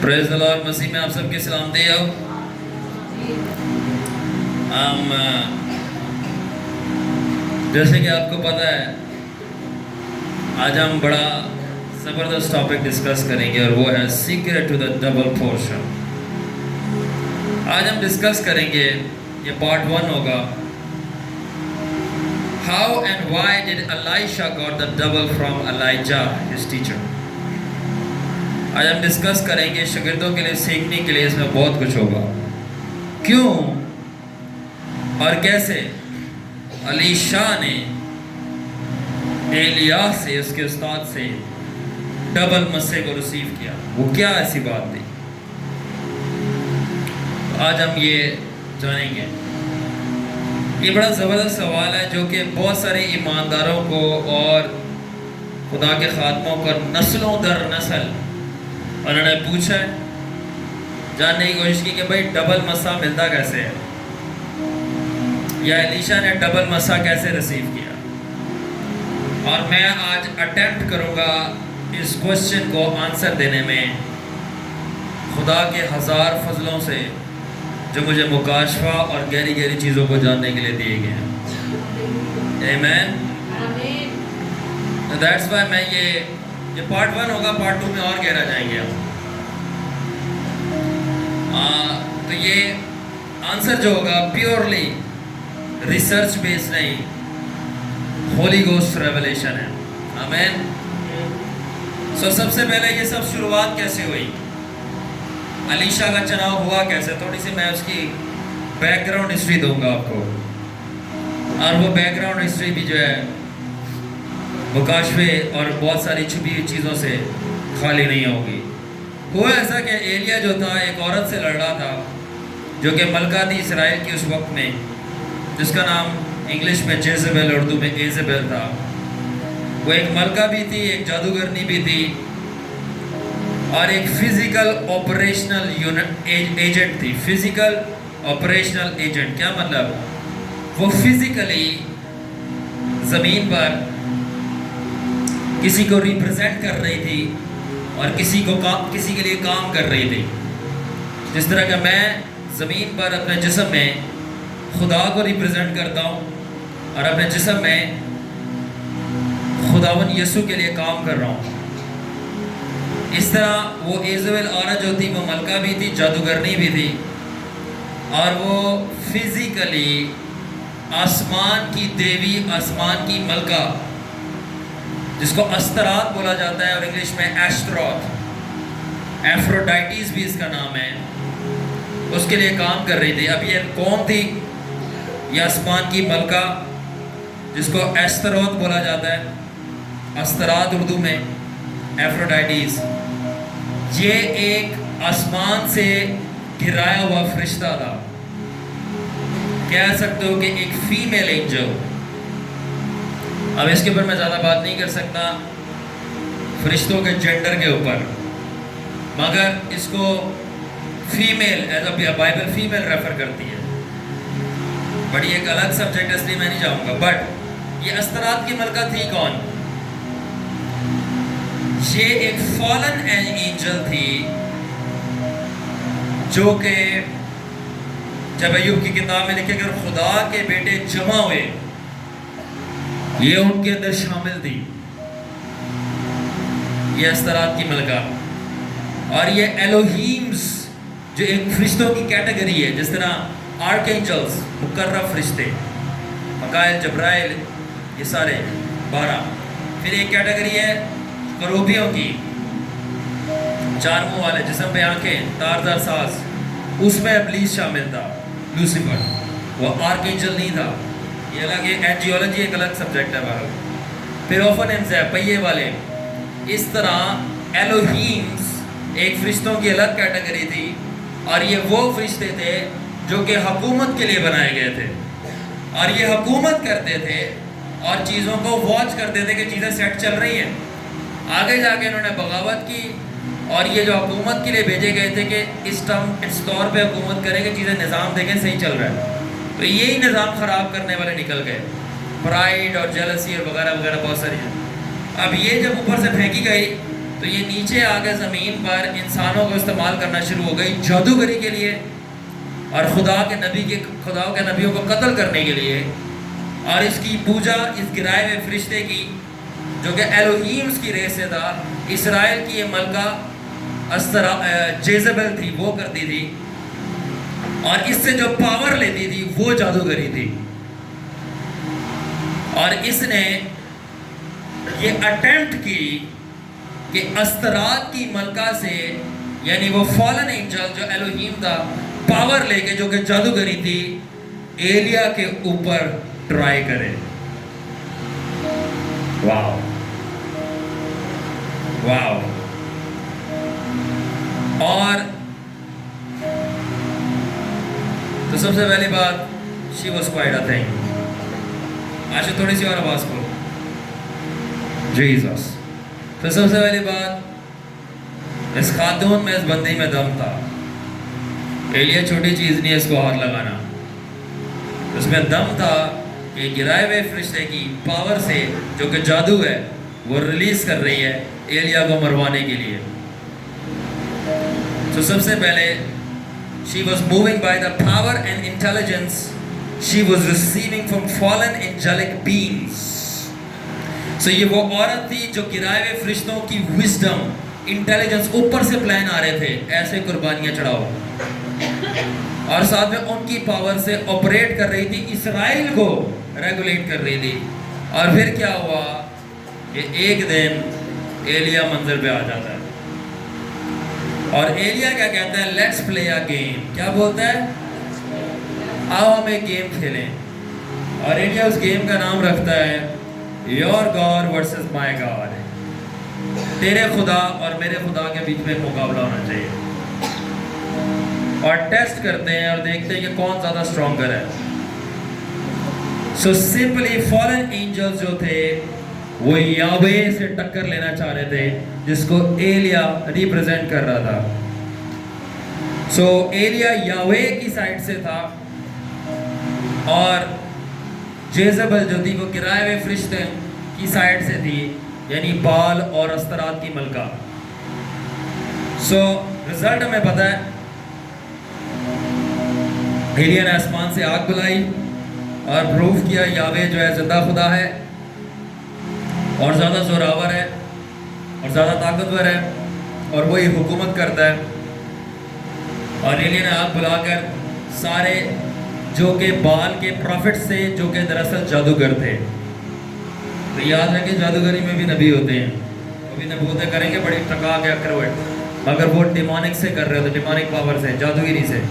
پریز دی lord. مسیح میں آپ سب کی سلامتی ہو. جیسے کہ آپ کو پتہ ہے آج ہم بڑا زبردست ٹاپک ڈسکس کریں گے اور وہ ہے secret to the double portion. آج ہم ڈسکس کریں گے, یہ پارٹ 1 ہوگا, how and why did Elisha got the double from Elijah his teacher. آج ہم ڈسکس کریں گے شاگردوں کے لیے, سیکھنے کے لیے اس میں بہت کچھ ہوگا. کیوں اور کیسے ایلیشا نے ایلیا سے, اس کے استاد سے, ڈبل مسے کو ریسیو کیا. وہ کیا ایسی بات تھی, آج ہم یہ جانیں گے. یہ بڑا زبردست سوال ہے جو کہ بہت سارے ایمانداروں کو اور خدا کے خادموں کو نسلوں در نسل انہوں نے پوچھا ہے, جاننے کی کوشش کی کہ بھائی ڈبل مسا ملتا کیسے ہے, یا ایلیشا نے ڈبل مسا کیسے ریسیو کیا. اور میں آج اٹیمپٹ کروں گا اس کوشچن کو آنسر دینے میں خدا کے 1000 فضلوں سے جو مجھے مکاشفہ اور گہری گہری چیزوں کو جاننے کے لیے دیے گئے ہیں. آمین. دیٹس وائی میں یہ پارٹ 1 ہوگا, پارٹ 2 میں اور گہرا جائیں گے ہم. تو یہ آنسر جو ہوگا پیورلی ریسرچ بیس نہیں, ہولی گوسٹ ریویلیشن ہے. آمین. سب سے پہلے یہ سب شروعات کیسے ہوئی, ایلیشا کا چناؤ ہوا کیسے, تھوڑی سی میں اس کی بیک گراؤنڈ ہسٹری دوں گا آپ کو. اور وہ بیک گراؤنڈ ہسٹری بھی جو ہے مکاشفے اور بہت ساری چھپی ہوئی چیزوں سے خالی نہیں ہوگی. ہوا ایسا کہ ایلیا جو تھا ایک عورت سے لڑ رہا تھا جو کہ ملکہ تھی اسرائیل کی اس وقت میں, جس کا نام انگلش میں جیزبیل, اردو میں ایزبیل تھا. وہ ایک ملکہ بھی تھی, ایک جادوگرنی بھی تھی, اور ایک فزیکل آپریشنل ایجنٹ تھی. فزیکل آپریشنل ایجنٹ کیا مطلب, وہ فزیکلی زمین پر کسی کو ریپرزینٹ کر رہی تھی اور کسی کے لیے کام کر رہی تھی. جس طرح کہ میں زمین پر اپنے جسم میں خدا کو ریپرزینٹ کرتا ہوں اور اپنے جسم میں خداوند یسوع کے لیے کام کر رہا ہوں, اس طرح وہ ایزبیل عورت جو تھی وہ ملکہ بھی تھی, جادوگرنی بھی تھی, اور وہ فزیکلی آسمان کی دیوی, آسمان کی ملکہ, جس کو استرات بولا جاتا ہے اور انگلش میں ایسٹروت, ایفروڈائٹیز بھی اس کا نام ہے, اس کے لیے کام کر رہی تھی. اب یہ کون تھی, یہ آسمان کی ملکہ جس کو ایستروت بولا جاتا ہے, استرات اردو میں, ایفروڈائٹیز. یہ ایک آسمان سے گرایا ہوا فرشتہ تھا, کہہ سکتے ہو کہ ایک فیمیل اینجل. اب اس کے اوپر میں زیادہ بات نہیں کر سکتا فرشتوں کے جینڈر کے اوپر, مگر اس کو female as a Bible female refer کرتی ہے. بڑی ایک الگ سبجیکٹ, اس لیے میں نہیں جاؤں گا. بٹ یہ استرات کی ملکہ تھی کون, یہ ایک فالن اینجل تھی جو کہ جب ایوب کی کتاب میں لکھے کہ خدا کے بیٹے جمع ہوئے, یہ ان کے اندر شامل تھی, یہ استرات کی ملکہ. اور یہ ایلوہیمز جو ایک فرشتوں کی کیٹیگری ہے, جس طرح آرک اینجلز مقرب فرشتے, مکائل, جبرائیل, یہ سارے 12. پھر ایک کیٹیگری ہے کروبیوں کی, 4 منہ والے, جسم پہ آنکھیں, تاردار ساز, اس میں ابلیس شامل تھا, لوسیفر. وہ آرک اینجل نہیں تھا, یہ الگ ہے. اینجیولوجی ایک الگ سبجیکٹ ہے بہر. پھر اوفنمز ہے, پہیے والے. اس طرح ایلوہیمز ایک فرشتوں کی الگ کیٹیگری تھی, اور یہ وہ فرشتے تھے جو کہ حکومت کے لیے بنائے گئے تھے, اور یہ حکومت کرتے تھے اور چیزوں کو واچ کرتے تھے کہ چیزیں سیٹ چل رہی ہیں. آگے جا کے انہوں نے بغاوت کی, اور یہ جو حکومت کے لیے بھیجے گئے تھے کہ اس طور پہ حکومت کریں کہ چیزیں نظام دیکھیں صحیح چل رہا ہے, تو یہی نظام خراب کرنے والے نکل گئے. پرائڈ اور جیلسی اور وغیرہ وغیرہ بہت ساری ہیں. اب یہ جب اوپر سے پھینکی گئی تو یہ نیچے آ کے زمین پر انسانوں کو استعمال کرنا شروع ہو گئی جادوگری کے لیے اور خدا کے نبیوں کو قتل کرنے کے لیے، اور اس کی پوجا اس گرائے ہوئے فرشتے کی جو کہ ایلوہیمس کی ریس سے تھا، اسرائیل کی یہ ملکہ جیزبل تھی، وہ کرتی تھی، اور اس سے جو پاور لیتی تھی وہ جادوگری تھی. اور اس نے یہ اٹیمپٹ کی کہ استرات کی ملکہ سے، یعنی وہ فالن اینجل جو ایلوہیم تھا، پاور لے کے جو کہ جادوگری تھی، ایلیا کے اوپر ٹرائی کرے. واو واو. اور تو سب سے پہلی بات she was quite a thing. آج تھوڑی سی اور آواز کو جیزس. تو سب سے پہلی بات، اس خاتون میں، اس بندی میں دم تھا. ایلیا چھوٹی چیز نہیں ہے اس کو ہاتھ لگانا. اس میں دم تھا کہ گرائے ہوئے فرشتے کی پاور سے جو کہ جادو ہے وہ ریلیز کر رہی ہے ایلیا کو مروانے کے لیے. تو سب سے پہلے she was moving by the power and intelligence she was receiving from fallen angelic beings. So یہ وہ عورت تھی جو گرائے ہوئے فرشتوں کی وزڈم، انٹیلیجنس، اوپر سے پلان آ رہے تھے ایسے قربانیاں چڑھاؤ، اور ساتھ میں ان کی پاور سے آپریٹ کر رہی تھی، اسرائیل کو ریگولیٹ کر رہی تھی. اور پھر کیا ہوا کہ ایک دن ایلیا منظر پہ آ جاتا ہے، اور ایلیا کیا کہتا ہے؟ Let's play a game. کیا بولتا ہے؟ آؤ ہم ایک گیم کھیلیں. اور ایلیا اس گیم کا نام رکھتا ہے your God versus my God. تیرے خدا اور میرے خدا کے بیچ میں مقابلہ ہونا چاہیے. اور ٹیسٹ کرتے ہیں اور دیکھتے ہیں کہ کون زیادہ اسٹرانگر ہے. سو سمپلی فالن اینجلز جو تھے وہ یاوے سے ٹکر لینا چاہ رہے تھے جس کو ایلیا ریپرزینٹ کر رہا تھا. سو ایلیا یاوے کی سائڈ سے تھا اور جیزبل جو تھی وہ گرائے ہوئے فرشتے کی سائڈ سے تھی، یعنی بال اور استرات کی ملکہ. سو رزلٹ ہمیں پتہ ہے، ایلیا نے آسمان سے آگ بلائی اور پروف کیا یاوے جو ہے زندہ خدا ہے اور زیادہ زوراور ہے اور زیادہ طاقتور ہے اور وہی حکومت کرتا ہے. اور ایلیا نے آگ بلا کر سارے جو کہ بال کے پروفٹ سے جو کہ دراصل جادوگر تھے. تو یاد رکھیں جادوگری میں بھی نبی ہوتے ہیں، وہ بھی نبوتیں کریں گے بڑی ٹکا کے اکروٹ، مگر وہ ڈیمونک سے کر رہے ہوتے، ڈیمونک پاور سے، جادوگری سے.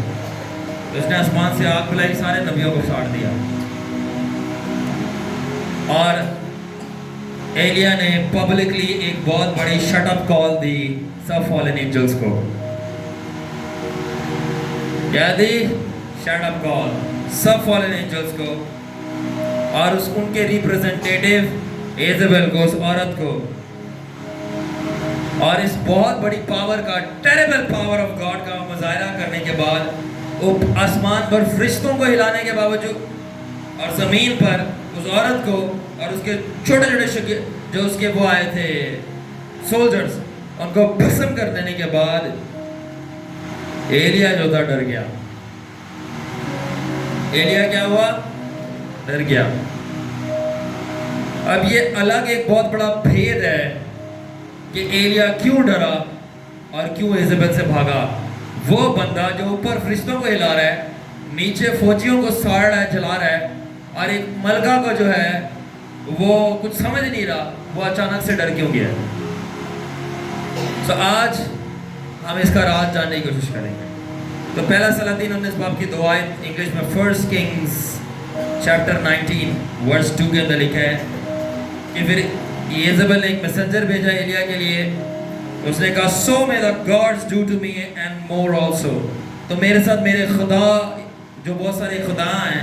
تو اس نے آسمان سے آگ بلائی، سارے نبیوں کو ساڑ دیا. اور ایلیا نے پبلکلی ایک بہت بڑی شٹ اپ کال دی سب فالن اینجلز کو. کیا دی؟ شٹ اپ کال سب فالن اینجلز کو اور ان کے ریپرزنٹیٹیو ایزبل کو، اس عورت کو. اور اس بہت بڑی پاور کا، ٹیریبل پاور آف گاڈ کا مظاہرہ کرنے کے بعد آسمان پر فرشتوں کو ہلانے کے باوجود اور زمین پر اس عورت کو اور اس کے چھوٹے چھوٹے جو اس کے وہ آئے تھے سولجرز، ان کو بھسم کر دینے کے بعد ایلیا جو تھا ڈر گیا. ایلیا کیا ہوا؟ ڈر گیا. اب یہ الگ ایک بہت بڑا بھید ہے کہ ایلیا کیوں ڈرا اور کیوں ایزبل سے بھاگا. وہ بندہ جو اوپر فرشتوں کو ہلا رہا ہے، نیچے فوجیوں کو ساڑ رہا ہے، جلا رہا ہے، اور ایک ملکہ کو جو ہے وہ کچھ سمجھ نہیں رہا، وہ اچانک سے ڈر کیوں گیا. تو آج ہم اس کا راز جاننے کی کوشش کریں گے. تو پہلا سلاطین 19 باب کی 2 آیت انگلش میں 1 Kings چیپٹر 19 ورس 2 کے اندر لکھا ہے کہ پھر ایزبل نے ایک میسنجر بھیجا ایلیا کے لیے. اس نے کہا so may the gods do to me and more also. تو میرے ساتھ میرے خدا جو بہت سارے خدا ہیں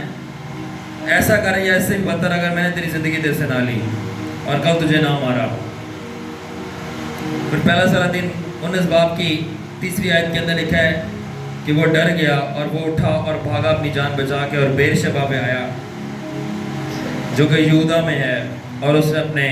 ایسا کریں یا اس سے بدتر اگر میں نے تیری زندگی دل سے نہ لی اور کل تجھے نہ مارا. پھر پہلا سلاطین 19 باب کی 3 آیت کے اندر لکھا ہے کہ وہ ڈر گیا اور وہ اٹھا اور بھاگا اپنی جان بچا کے اور بیر شبا پہ آیا جو کہ یہودا میں ہے، اور اس نے اپنے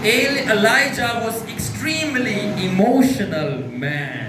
Elijah was extremely emotional man,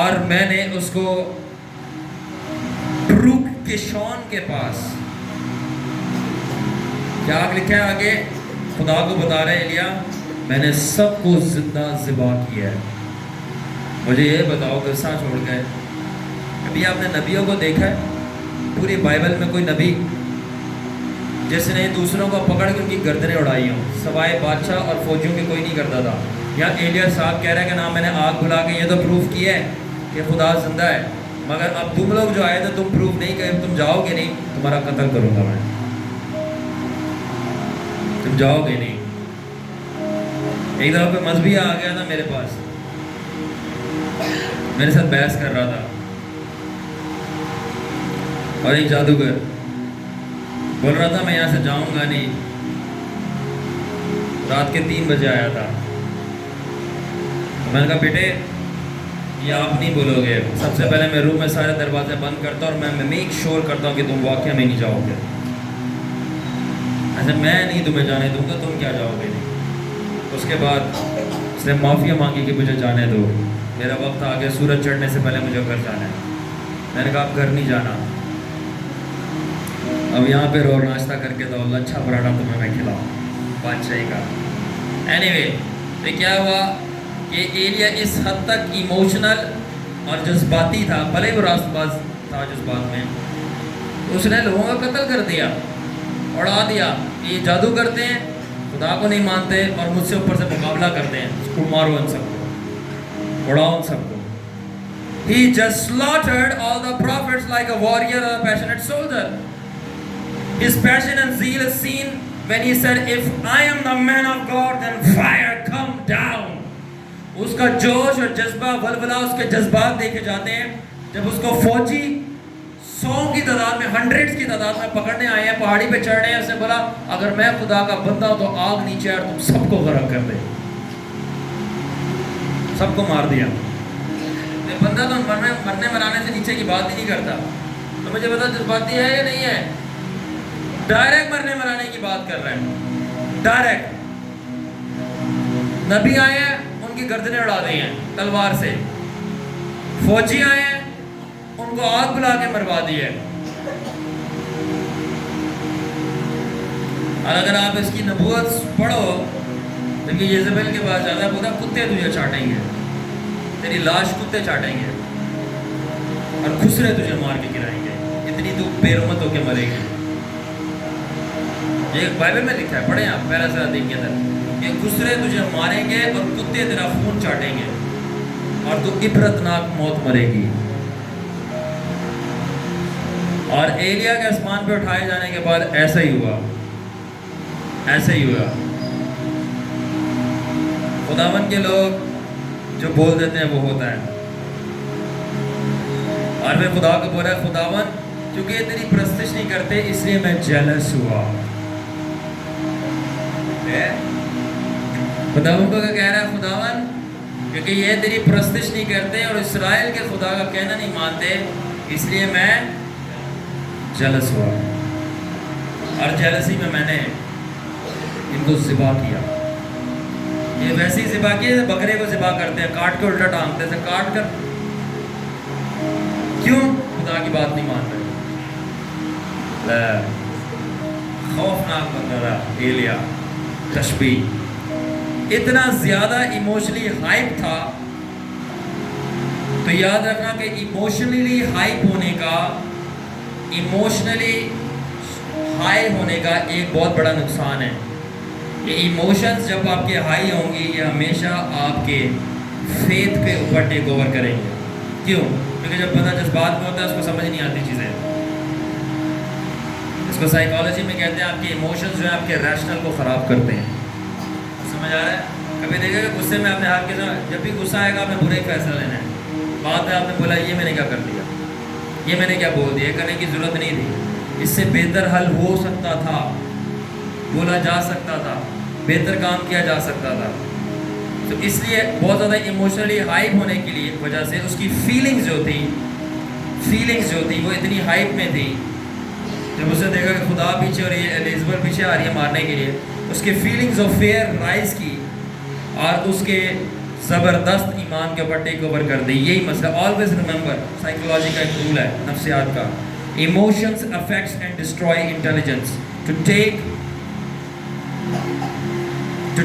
اور میں نے اس کو بروک کشون کے پاس، کیا لکھا ہے آگے؟ خدا کو بتا رہے ایلیا، میں نے سب کو زندہ ذبح کیا ہے۔ مجھے یہ بتاؤ کہ ساتھ چھوڑ گئے؟ ابھی آپ نے نبیوں کو دیکھا ہے پوری بائبل میں کوئی نبی جس نے دوسروں کو پکڑ کے ان کی گردنیں اڑائی ہوں؟ سوائے بادشاہ اور فوجیوں کے کوئی نہیں کرتا تھا۔ یا ایلیا صاحب کہہ رہے ہیں کہ نا میں نے آگ بلا کے یہ تو پروف کیا ہے کہ خدا زندہ ہے، مگر اب تم لوگ جو آئے تھے تم پروف نہیں کرے، تم جاؤ گے نہیں، تمہارا قتل کروں گا میں، تم جاؤ گے نہیں۔ ایک دفعہ کوئی مذہبی آ گیا تھا میرے پاس، میرے ساتھ بحث کر رہا تھا، اور ایک جادوگر بول رہا تھا میں یہاں سے جاؤں گا نہیں، رات کے 3 بجے آیا تھا۔ میں نے کہا بیٹے یہ آپ نہیں بولو گے، سب سے پہلے میں روم میں سارے دروازے بند کرتا ہوں اور میں میک شور کرتا ہوں کہ تم واقعہ میں نہیں جاؤ گے، ایسے میں نہیں تمہیں جانے دوں گا، تم کیا جاؤ گے نہیں۔ اس کے بعد اس نے معافی مانگی کہ مجھے جانے دو، میرا وقت آ گیا، سورج چڑھنے سے پہلے مجھے گھر جانا ہے۔ میں نے کہا آپ گھر نہیں جانا، اب یہاں پہ رو ناشتہ کر کے تو اللہ اچھا پراٹھا تمہیں میں کھلاؤں بادشاہی کا۔ اینی وے تو کیا ہوا کہ ایلیا اس حد تک ایموشنل اور جذباتی تھا، بھلے وہ راست باز تھا جذبات میں، اس نے لوگوں کا قتل کر دیا، اڑا دیا کہ یہ جادو کرتے ہیں، خدا کو نہیں مانتے اور مجھ سے اوپر سے مقابلہ کرتے ہیں، اس کو مارو ان سب کو، اڑاؤ ان سب کو۔ He just slaughtered all the prophets like a warrior or a passionate soldier. His passion and zeal is seen when he said, if I am the man of God, then fire come down. اس کا جوش اور جذبہ ولولہ، اس کے جذبات دیکھے جاتے ہیں جب اس کو فوجی 100 کی تعداد میں، 100 کی تعداد میں پکڑنے آئے ہیں، پہاڑی پہ چڑھ رہے ہیں، اس نے بولا اگر میں خدا کا بندہ ہوں تو آگ نیچے اور تم سب کو غرق کر دے، سب کو مار دیا۔ بندہ تو مرنے مرانے سے نیچے کی بات ہی نہیں کرتا، تو مجھے بتا جذباتی ہے یا نہیں ہے؟ ڈائریکٹ مرنے مرانے کی بات کر رہے ہیں، ڈائریکٹ۔ نبی آئے ہیں ان کی گردنیں اڑا دی ہیں تلوار سے، فوجی آئے ہیں ان کو آگ بلا کے مروا دی ہے۔ اور اگر آپ اس کی نبوت پڑھو تو یہ یزبیل کے پاس زیادہ بولا کتے تجھے چاٹیں گے، تیری لاش کتے چاٹیں گے اور خسرے تجھے مار کے گرائیں گے، اتنی تو بے رحمت ہو کے مرے گی۔ یہ بائبل میں لکھا ہے، پڑھیں آپ پہلا سورہ 3 کے اندر، کہ خسرے تجھے ماریں گے اور کتے تیرا خون چاٹیں گے اور تو عبرتناک موت مرے گی۔ اور ایلیا کے آسمان پہ اٹھائے جانے کے بعد ایسا ہی ہوا، ایسا ہی ہوا۔ خداوند کے لوگ جو بول دیتے ہیں وہ ہوتا ہے، اور میں خدا کو بولا خداوند کیونکہ یہ تیری پرستش نہیں کرتے اس لیے میں جیلس ہوا۔ خداوند کو کیا کہہ رہا ہے؟ خداوند کیونکہ یہ تیری پرستش نہیں کرتے اور اسرائیل کے خدا کا کہنا نہیں مانتے اس لیے میں جیلس ہوا، اور جیلسی میں نے ان کو ذبح کیا۔ یہ ویسی ذبح کی بکرے کو ذبح کرتے ہیں، کاٹ کے الٹا ٹانگتے ہیں، کاٹ کر، کیوں؟ خدا کی بات نہیں مان رہے۔ خوفناک بندہ تھا ایلیا، تشبیہ اتنا زیادہ ایموشنلی ہائپ تھا۔ تو یاد رکھنا کہ ایموشنلی ہائپ ہونے کا، ایموشنلی ہائی ہونے کا ایک بہت بڑا نقصان ہے۔ یہ ایموشنز جب آپ کے ہائی ہوں گی یہ ہمیشہ آپ کے فیتھ پہ اوپر ٹیک اوور کریں گے۔ کیوں؟ کیونکہ جب بندہ جذبات میں ہوتا ہے اس کو سمجھ نہیں آتی چیزیں، اس کو سائیکالوجی میں کہتے ہیں آپ کے ایموشنز جو ہیں آپ کے ریشنل کو خراب کرتے ہیں۔ سمجھ آ رہا ہے؟ کبھی دیکھا کہ غصے میں آپ نے ہاتھ کے ساتھ، جب بھی غصہ آئے گا آپ نے برا ہی فیصلہ لینا ہے، بعد میں آپ نے بولا یہ میں نے کیا کر دیا، یہ میں نے کیا بول دیا، کرنے کی ضرورت نہیں تھی، اس سے بہتر حل ہو سکتا تھا، بولا جا سکتا تھا، بہتر کام کیا جا سکتا تھا۔ تو اس لیے بہت زیادہ ایموشنلی ہائپ ہونے کی لیے وجہ سے اس کی فیلنگز جو تھی وہ اتنی ہائپ میں تھی۔ جب اسے دیکھا کہ خدا پیچھے اور یہ ایلیزبتھ پیچھے آ رہی ہے مارنے کے لیے، اس کے فیلنگز آف فیئر رائز کی، اور اس کے زبردست ایمان کے اوپر ٹیک اوور کر دی. یہی مسئلہ. آلویز ریممبر, سائیکولوجی کا ایک رول ہے نفسیات کا, emotions affects and destroy intelligence. To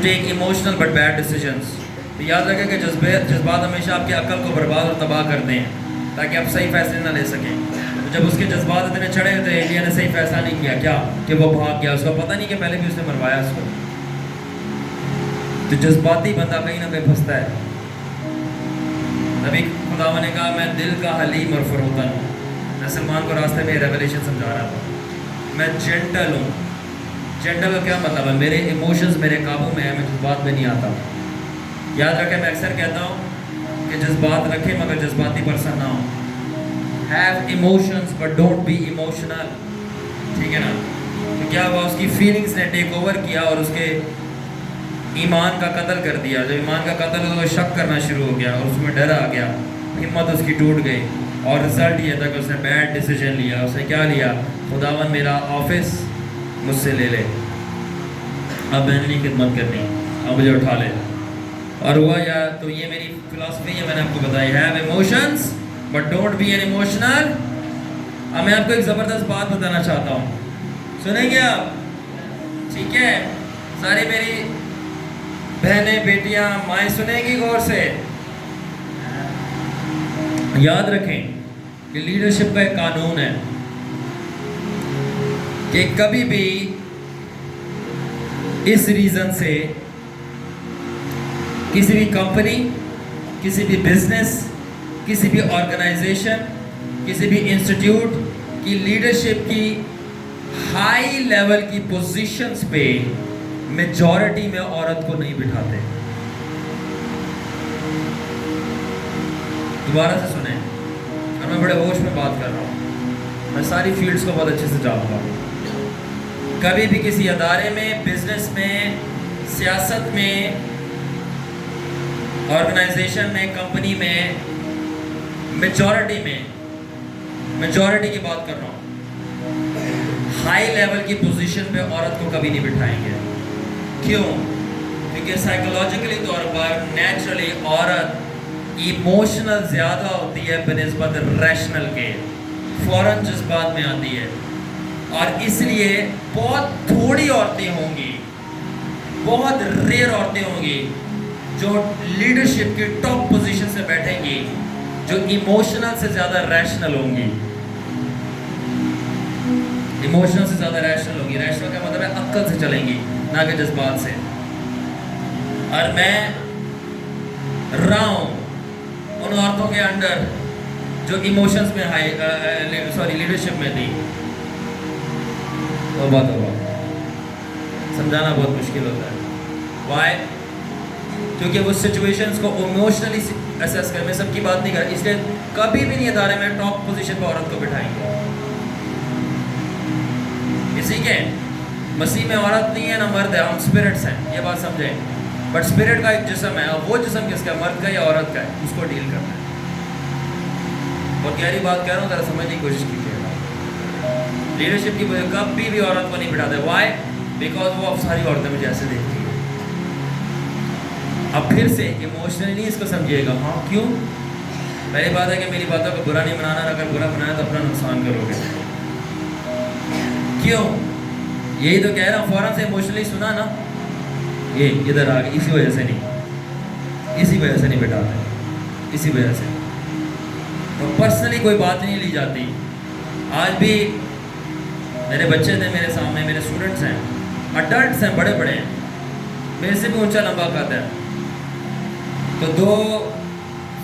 take emotional but bad decisions. تو یاد رکھیں کہ جذبات ہمیشہ آپ کی عقل کو برباد اور تباہ کرتے ہیں تاکہ آپ صحیح فیصلے نہ لے سکیں. جب اس کے جذبات اتنے چڑھے ہوتے ہیں, ایلیا نے صحیح فیصلہ نہیں کیا, کیا کہ وہ بھاگ گیا, اس کو پتہ نہیں کہ پہلے بھی اس نے مروایا اس کو. تو جذباتی بندہ کہیں نہ کہیں پھنستا ہے. نبی خدا نے کہا میں دل کا حلیم اور فروتن ہوں. میں سلمان کو راستے میں ریولیشن سمجھا رہا تھا. میں جینٹل ہوں. جینٹل کا کیا مطلب ہے؟ میرے ایموشنز میرے قابو میں ہیں, میں جذبات میں نہیں آتا. یاد رکھیں, میں اکثر کہتا ہوں کہ جذبات رکھیں مگر جذباتی پرسن نہ ہوں. Have emotions but don't be emotional. ٹھیک ہے نا. تو کیا ہوا, اس کی فیلنگز نے ٹیک اوور کیا اور اس کے ایمان کا قتل کر دیا. جب ایمان کا قتل ہوا تو شک کرنا شروع ہو گیا اور اس میں ڈر آ گیا, ہمت اس کی ٹوٹ گئی, اور رزلٹ یہ تھا کہ اس نے بیڈ ڈیسیجن لیا. اس نے کیا لیا؟ خداوند میرا آفس مجھ سے لے لے, اب میں نے نہیں خدمت کرنی, اب مجھے اٹھا لے. اور ہوا یا تو یہ میری فلاسفی ہے, میں نے آپ کو بتائی. Have emotions but don't be an emotional. اب میں آپ کو ایک زبردست بات بتانا چاہتا ہوں, سنیں گے آپ؟ ٹھیک ہے, ساری میری بہنیں بیٹیاں مائیں سنیں گی غور سے. یاد رکھیں کہ لیڈرشپ کا ایک قانون ہے کہ کبھی بھی اس ریزن سے کسی بھی کمپنی, کسی بھی بزنس, کسی بھی آرگنائزیشن, کسی بھی انسٹیٹیوٹ کی لیڈرشپ کی ہائی لیول کی پوزیشنز پہ میجورٹی میں عورت کو نہیں بٹھاتے. دوبارہ سے سنیں, اور میں بڑے ہوش میں بات کر رہا ہوں, میں ساری فیلڈز کو بہت اچھے سے جانتا ہوں. کبھی بھی کسی ادارے میں, بزنس میں, سیاست میں, آرگنائزیشن میں, کمپنی میں, میجورٹی کی بات کر رہا ہوں, ہائی لیول کی پوزیشن پہ عورت کو کبھی نہیں بٹھائیں گے. کیوں؟ کیونکہ سائیکولوجیکلی طور پر نیچرلی عورت ایموشنل زیادہ ہوتی ہے بنسبت ریشنل کے, فوراً جذبات میں آتی ہے. اور اس لیے بہت تھوڑی عورتیں ہوں گی, بہت ریئر عورتیں ہوں گی جو لیڈرشپ کی ٹاپ پوزیشن سے بیٹھیں گی, جو ایموشنل سے زیادہ ریشنل ہوں گی. ایموشنل سے زیادہ ریشنل ہوگی. ریشنل کا مطلب ہے عقل سے چلیں گی, نہ کہ جذبات سے. اور میں رہا ہوں ان عورتوں کے انڈر جو ایموشنز میں لیڈرشپ میں تھی. توبہ توبہ, سمجھانا بہت مشکل ہوتا ہے. وائی؟ کیونکہ وہ سچویشنز کو ایموشنلی اسیس کر, میں سب کی بات نہیں کر, اس لیے کبھی بھی نہیں ادارے میں ٹاپ پوزیشن پہ عورت کو بٹھائیں گے. اسی کے مسیح میں عورت نہیں ہے نہ مرد ہے, ہم اسپرٹس ہیں, یہ بات سمجھیں. بٹ اسپرٹ کا ایک جسم ہے, وہ جسم کس کا, مرد کا یا عورت کا ہے, اس کو ڈیل کرنا ہے. بہت گہری بات کہہ رہا ہوں, ذرا سمجھنے کی کوشش کیجیے گا. لیڈرشپ کی وجہ کبھی بھی عورت کو نہیں بٹھاتے. وائی؟ بیکاز وہ اب ساری عورتیں مجھے ایسے دیکھتی ہیں. اب پھر سے ایموشنلی نہیں اس کو سمجھیے گا. ہاں کیوں؟ پہلی بات ہے کہ میری باتوں کو برا نہیں بنانا, اگر برا بنایا تو اپنا نقصان کرو گے. کیوں؟ یہی تو کہہ رہا ہوں, فوراً سے ایموشنلی سنا نا, یہ ادھر آ گئی, اسی وجہ سے نہیں بٹھاتے, اسی وجہ سے. تو پرسنلی کوئی بات نہیں لی جاتی. آج بھی میرے بچے تھے میرے سامنے, میرے اسٹوڈنٹس ہیں, اڈلٹس ہیں, بڑے بڑے ہیں, میرے سے بھی اونچا لمبا قد ہے. تو دو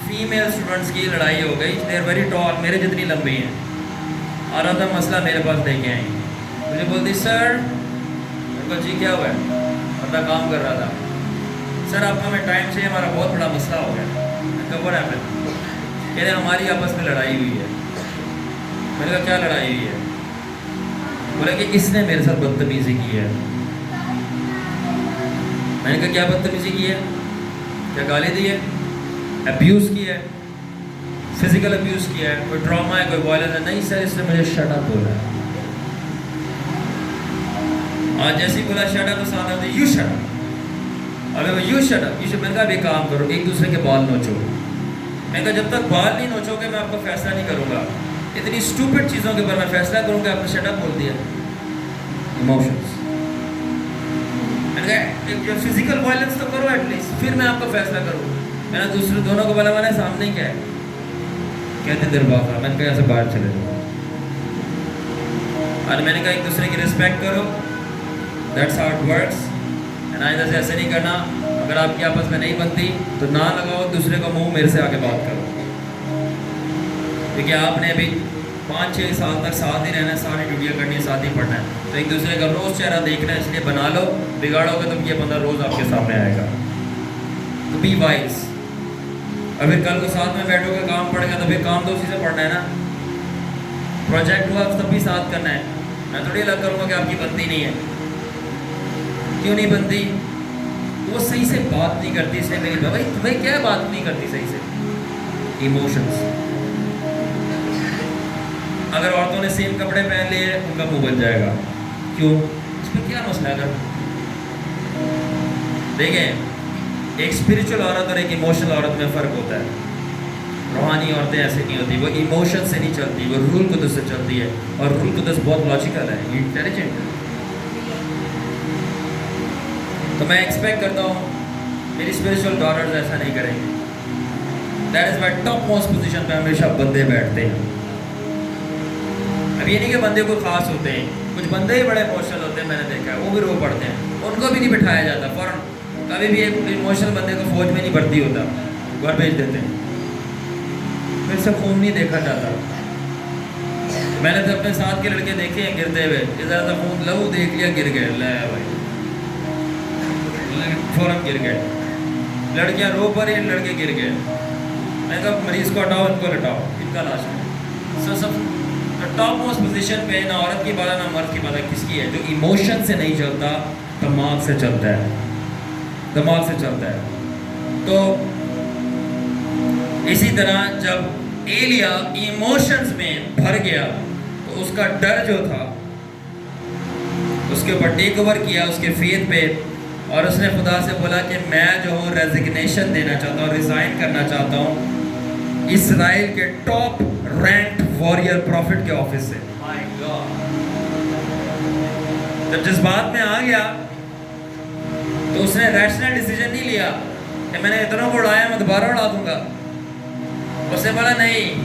فیمیل اسٹوڈنٹس کی لڑائی ہو گئی. دے آر ویری ٹال, میرے جتنی لمبی ہیں. آ رہا تھا مسئلہ میرے پاس لے کے آئیں, مجھے بولتی سر, میرے کو جی کیا ہوا ہے, اپنا کام کر رہا تھا. سر آپ کو ہمیں ٹائم چاہیے, ہمارا بہت بڑا مسئلہ ہو گیا. خبر ہے ہمیں, کہہ رہے ہماری آپس میں لڑائی ہوئی ہے. میں نے کہا کیا لڑائی ہوئی ہے؟ بولا کہ اس نے میرے ساتھ بدتمیزی کی ہے. میں نے کہا کیا بدتمیزی کی ہے, کیا گالی دی ہے, ابیوز کیا ہے, فزیکل ابیوز کیا ہے, کوئی ڈراما ہے, کوئی وائلنس ہے؟ نہیں سر, اس نے مجھے شٹ اپ بولا ہے. آج جیسے ہی بولا شٹ اپ تو ساتھ آتے یو شٹ اپ. اب یو شٹ اپ، میں نے کہا بھی کام کرو، ایک دوسرے کے بال نوچو. میں نے کہا جب تک بال نہیں نوچو گے میں آپ کو فیصلہ نہیں کروں گا. اتنی اسٹوپڈ چیزوں کے اوپر میں فیصلہ کروں گا. آپ نے شٹ اپ بول دیا. ایموشنس. میں نے کہا فزیکل وائلنس تو کرو ایٹ لیسٹ، پھر میں آپ کو فیصلہ کروں. میں نے دوسرے دونوں کو بولا، میں نے سامنے کیا ہے، کہتے دیر بات تھا. میں نے کہا ایسے باہر چلے جاؤ. اور میں نے کہا ایک دوسرے کی رسپیکٹ کرو. That's how it works. آئندہ سے ایسے نہیں کرنا. اگر آپ کی آپس میں نہیں بنتی تو نہ لگاؤ دوسرے کو منہ میرے سے آ کے بات کرو. کیونکہ آپ نے ابھی 5-6 سال تک ساتھ ہی رہنا ہے، ساری ڈیوٹیاں کرنی ہے، ساتھ ہی پڑھنا ہے. تو ایک دوسرے کا روز چہرہ دیکھنا ہے، اس لیے بنا لو. بگاڑو گے تو یہ بندہ روز آپ کے سامنے آئے گا. تو بی وائز. اور پھر کل کو ساتھ میں بیٹھو گے، کام پڑے گا تو پھر کام تو اسی سے پڑھنا ہے نا. پروجیکٹ ہوا تب بھی ساتھ کرنا ہے. میں تھوڑی الگ کروں گا کہ آپ کی بنتی نہیں ہے. کیوں نہیں بنتی؟ وہ صحیح سے بات نہیں کرتی. اس نے میری بھائی تمہیں کیا بات نہیں کرتی صحیح سے؟ ایموشنس. اگر عورتوں نے سیم کپڑے پہن لیے ان کا منہ بن جائے گا. کیوں؟ اس میں کیا مسئلہ ہے؟ اگر دیکھیں ایک اسپریچول عورت اور ایک ایموشنل عورت میں فرق ہوتا ہے. روحانی عورتیں ایسے نہیں ہوتی، وہ ایموشن سے نہیں چلتی، وہ روح القدس سے چلتی ہے. اور روح القدس بہت لاجیکل ہے، انٹیلیجنٹ ہے. تو میں ایکسپیکٹ کرتا ہوں میری اسپریچول ڈاٹرز ایسا نہیں کریں گے. That is why top most position پہ ہمیشہ بندے بیٹھتے ہیں. اب یہ نہیں کہ بندے کوئی خاص ہوتے ہیں، کچھ بندے ہی بڑے ایموشنل ہوتے ہیں. میں نے دیکھا ہے وہ بھی رو پڑتے ہیں، ان کو بھی نہیں بٹھایا جاتا فوراً. کبھی بھی ایک ایموشنل بندے کو فوج میں نہیں بھرتی ہوتا، گھر بھیج دیتے ہیں. پھر سے خون نہیں دیکھا جاتا. میں نے تو اپنے ساتھ کے لڑکے دیکھے ہیں گرتے ہوئے، ادھر ادھر خون لہو دیکھ لیا گر گئے، لے بھائی فوراً گر گئے. لڑکیاں رو پڑی، لڑکے گر گئے. میں کہا مریض کو ہٹاؤ، ان کو لٹاؤ، ان کا لاش ہے. سب ٹاپ موسٹ پوزیشن پہ نہ عورت کی بات نہ مرد کی بات کس کی ہے؟ جو ایموشن سے نہیں چلتا، دماغ سے چلتا ہے. دماغ سے چلتا ہے. تو اسی طرح جب ایلیا ایموشنز میں بھر گیا تو اس کا ڈر جو تھا اس کے اوپر ٹیک اوور کیا اس کے فیتھ پہ. اور اس نے خدا سے بولا کہ میں جو ہوں ریزگنیشن دینا چاہتا ہوں، ریزائن کرنا چاہتا ہوں اسرائیل کے ٹاپ رینکڈ واریر پروفٹ کے آفس سے. جب جذبات میں آ گیا تو اس نے ریشنل ڈیسیجن نہیں لیا کہ میں نے اتنوں کو اڑایا میں دوبارہ اڑا دوں گا. اس نے بولا نہیں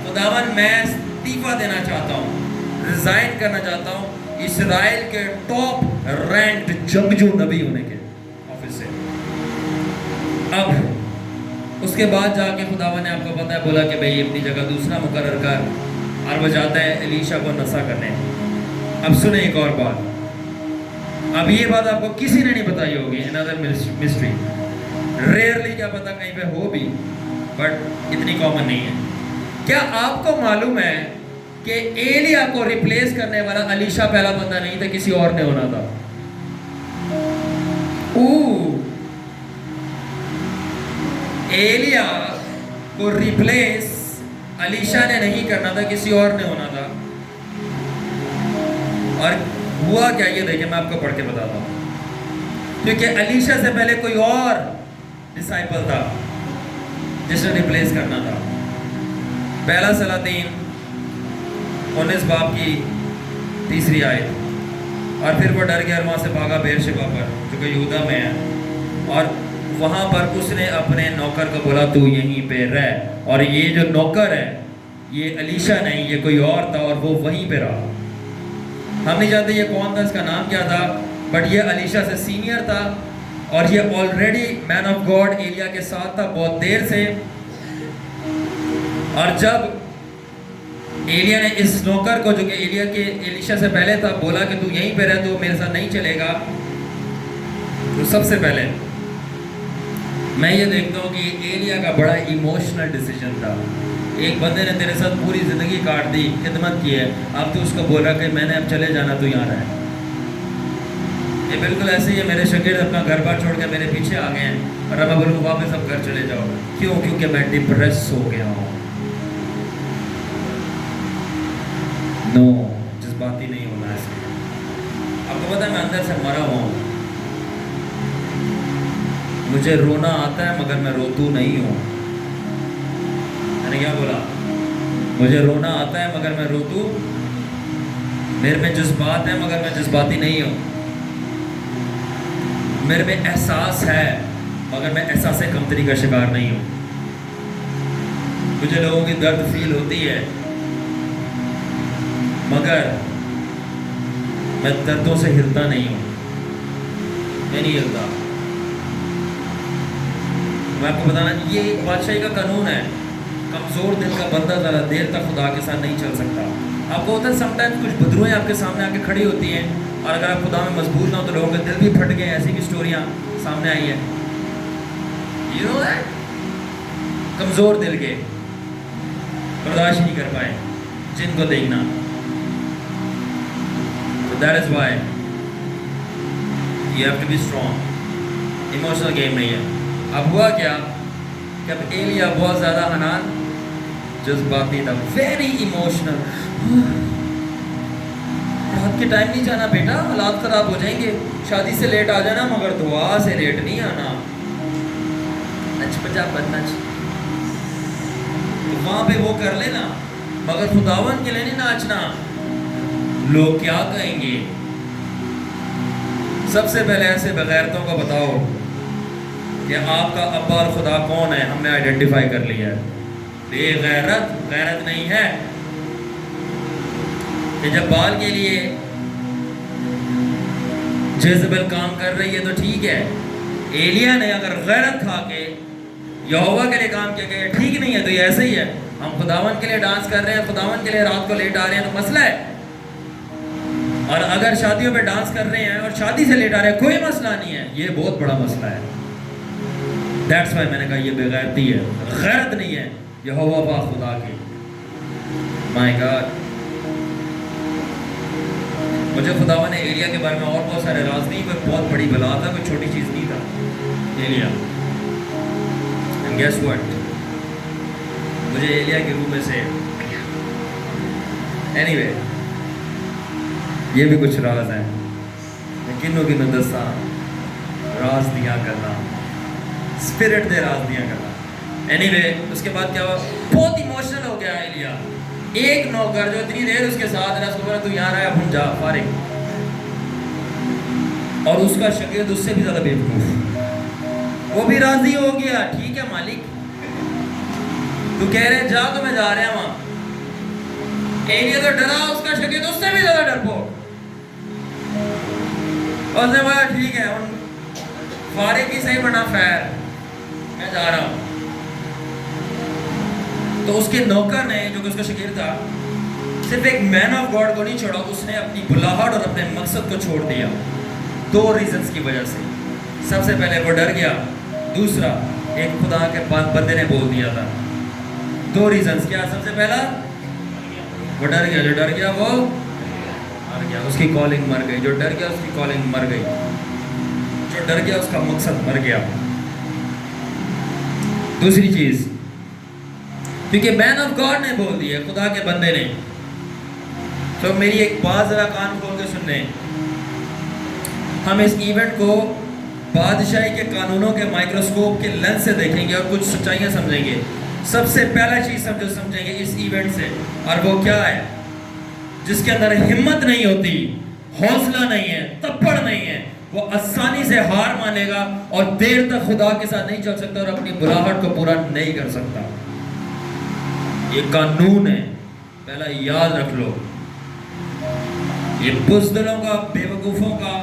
خداوند میں استعفیٰ دینا چاہتا ہوں، ریزائن کرنا چاہتا ہوں اسرائیل کے ٹاپ رینکڈ جنگجو نبی ہونے کے آفس سے. اب اس کے بعد جا کے خداوند نے آپ کو پتہ ہے بولا کہ بھئی اپنی جگہ دوسرا مقرر کر. اور وہ جاتا ہے الیشا کو نصح کرنے. اب سنیں ایک اور بات. اب یہ بات آپ کو کسی نے نہیں بتائی ہوگی، another mystery. ریئرلی کیا پتہ کہیں پہ ہو بھی، بٹ اتنی کامن نہیں ہے. کیا آپ کو معلوم ہے کہ ایلیا کو ریپلیس کرنے والا الیشا پہلا بندہ نہیں تھا، کسی اور نے ہونا تھا. ایلیا کو ریپلیس الیشا نے نہیں کرنا تھا، کسی اور نے ہونا تھا. اور ہوا کیا یہ دیکھیں، میں آپ کو پڑھ کے بتاتا ہوں. کیونکہ الیشا سے پہلے کوئی اور ڈسائپل تھا جس نے ریپلیس کرنا تھا. پہلا سلاطین 19 باب کی 3 آیت. اور پھر وہ ڈر گیا اور وہاں سے بھاگا بیرشبا پر جو کہ یہودا میں ہے. اور وہاں پر اس نے اپنے نوکر کو بولا تو یہیں پہ رہ. اور یہ جو نوکر ہے یہ الیشا نہیں، یہ کوئی اور تھا اور وہ وہیں پہ رہا. ہم نہیں جانتے یہ کون تھا، اس کا نام کیا تھا، بٹ یہ الیشا سے سینئر تھا اور یہ آلریڈی مین آف گاڈ ایلیا کے ساتھ تھا بہت دیر سے. اور جب ایلیا نے اس نوکر کو جو کہ ایلیا کے الیشا سے پہلے تھا بولا کہ تو یہیں پہ رہ، تو میرے ساتھ نہیں چلے گا، تو سب سے پہلے میں یہ دیکھتا ہوں کہ ایلیا کا بڑا ایموشنل ڈیسیجن تھا. ایک بندے نے تیرے ساتھ پوری زندگی کاٹ دی، خدمت کی ہے، اب تو اس کو بول رہا کہ میں نے اب چلے جانا، تو یہاں رہے. یہ بالکل ایسے ہی ہے، میرے شاگرد اپنا گھر بار چھوڑ کے میرے پیچھے آ گئے ہیں اور اب میں بولوں واپس اب گھر چلے جاؤ. کیوں؟ کیونکہ میں ڈپریس ہو گیا ہوں. نو، جذباتی نہیں ہونا. اس لیے آپ کو پتا ہے میں اندر سے مرا ہوں. مجھے رونا آتا ہے مگر میں روتو نہیں ہوں. میں نے کیا بولا؟ مجھے رونا آتا ہے مگر میں روتو، میرے میں جذبات ہیں مگر میں جذباتی نہیں ہوں. میرے میں احساس ہے مگر میں احساس کمتری کا شکار نہیں ہوں. مجھے لوگوں کی درد فیل ہوتی ہے مگر میں دردوں سے ہلتا نہیں ہوں. میں نہیں ہلتا. میں آپ کو بتانا، یہ ایک بادشاہی کا قانون ہے. کمزور دل کا بندہ ذرا دیر تک خدا کے ساتھ نہیں چل سکتا. آپ کو ہوتا ہے سم ٹائم کچھ بدروہیں آپ کے سامنے آ کے کھڑی ہوتی ہیں، اور اگر آپ خدا میں مضبوط نہ ہو تو لوگوں کے دل بھی پھٹ گئے. ایسی بھی سٹوریاں سامنے آئی ہیں. You know that؟ کمزور دل کے برداشت نہیں کر پائے جن کو دیکھنا. So that is why you have to be strong. Emotional game نہیں ہے. اب ہوا کیا کہ اب ایلیا بہت زیادہ حنان جذباتی تھا، ویری ایموشنل. رات کے ٹائم نہیں جانا بیٹا، حالات خراب ہو جائیں گے. شادی سے لیٹ آ جانا مگر دعا سے لیٹ نہیں آنا. نچ بجا بدنچ وہاں پہ وہ کر لینا مگر خداون کے لیے نہیں ناچنا. لوگ کیا کہیں گے؟ سب سے پہلے ایسے بغیرتوں کو بتاؤ کہ آپ کا ابا اور خدا کون ہے. ہم نے آئیڈینٹیفائی کر لیا ہے. بے غیرت غیرت نہیں ہے کہ جب بال کے لیے جیزبل کام کر رہی ہے تو ٹھیک ہے. ایلیا نے اگر غیرت کھا کے یہوہ کے لیے کام کیا کہ ٹھیک نہیں ہے تو یہ ایسے ہی ہے. ہم خداون کے لیے ڈانس کر رہے ہیں، خداون کے لیے رات کو لیٹ آ رہے ہیں تو مسئلہ ہے. اور اگر شادیوں پہ ڈانس کر رہے ہیں اور شادی سے لیٹ آ رہے ہیں کوئی مسئلہ نہیں ہے. یہ بہت بڑا مسئلہ ہے. دیٹس وائی میں نے کہا یہ بے غیرتی ہے، غیرت نہیں ہے. یہوہ با خدا کی. مائی گاڈ. مجھے خداون نے ایلیا کے بارے میں اور بہت سارے راز نہیں، کوئی بہت بڑی بلا تھا، کوئی چھوٹی چیز نہیں تھا ایلیا. And guess what؟ مجھے ایلیا کے روح میں سے anyway یہ بھی کچھ راز ہیں. کنوں کی ندساں راز دیا کرنا، اسپرٹ دے راز دیا کرنا. anyway اس کے بعد کیا ہوا؟ بہت ایموشنل ہو گیا ایلیا. ایک نوکر جو اتنی دیر اس کے ساتھ رہا، اس کو بولا تو یہاں رہا ہم جا فارغ. اور اس کا شاگرد اس سے بھی زیادہ بیوقوف، وہ بھی راضی ہو گیا. ٹھیک ہے مالک تو کہہ رہے جا تو میں جا رہا وہاں. ایلیا تو ڈرا، اس کا شاگرد اس سے بھی زیادہ ڈرپوک. اور اس نے بولا ٹھیک ہے فارغ کی صحیح بنا خیر میں جا رہا ہوں. تو اس کے نوکر نے جو کہ اس کا شاگرد تھا صرف ایک مین آف گاڈ کو نہیں چھوڑا، اس نے اپنی بلاہٹ اور اپنے مقصد کو چھوڑ دیا. 2 ریزنز کی وجہ سے. سب سے پہلے وہ ڈر گیا، دوسرا ایک خدا کے بندے نے بول دیا تھا. 2 ریزنز کیا؟ سب سے پہلا وہ ڈر گیا. جو ڈر گیا وہ مر گیا، اس کی کالنگ مر گئی. جو ڈر گیا اس کی کالنگ مر گئی. جو ڈر گیا اس کا مقصد مر گیا. دوسری چیز، کیونکہ مین آف گاڈ نے بول دیا، خدا کے بندے نے. تو میری ایک بات ذرا کان کھول کے سن لیں. ہم اس ایونٹ کو بادشاہی کے قانونوں کے مائکروسکوپ کے لینس سے دیکھیں گے اور کچھ سچائیاں سمجھیں گے. سب سے پہلا چیز سمجھیں گے اس ایونٹ سے، اور وہ کیا ہے؟ جس کے اندر ہمت نہیں ہوتی، حوصلہ نہیں ہے، تپڑ نہیں ہے، وہ آسانی سے ہار مانے گا اور دیر تک خدا کے ساتھ نہیں چل سکتا اور اپنی بلاہٹ کو پورا نہیں کر سکتا. یہ قانون ہے، پہلا یاد رکھ لو. یہ بزدلوں کا، بے وقوفوں کا،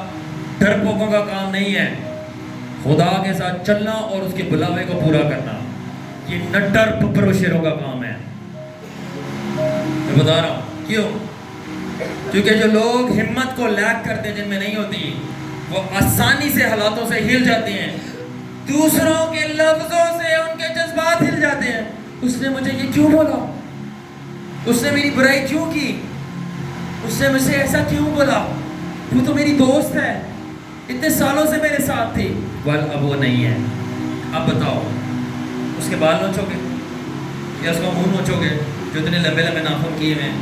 ڈرپوکوں کا کام نہیں ہے. خدا کے ساتھ چلنا اور اس کے بلاوے کو پورا کرنا یہ نٹر پپر و شیروں کا کام ہے. میں بتا رہا ہوں کیوں؟ کیونکہ جو لوگ ہمت کو لیک کرتے ہیں، جن میں نہیں ہوتی، وہ آسانی سے حالاتوں سے ہل جاتے ہیں. دوسروں کے لفظوں سے ان کے جذبات ہل جاتے ہیں. اس نے مجھے یہ کیوں بولا؟ اس نے میری برائی کیوں کی؟ اس نے مجھ سے ایسا کیوں بولا؟ وہ تو میری دوست ہے، اتنے سالوں سے میرے ساتھ تھی. اب وہ نہیں ہے. اب بتاؤ اس کے بال نوچو گے یا اس کا منہ نوچو گے جو اتنے لمبے لمبے ناخن کیے ہوئے ہیں،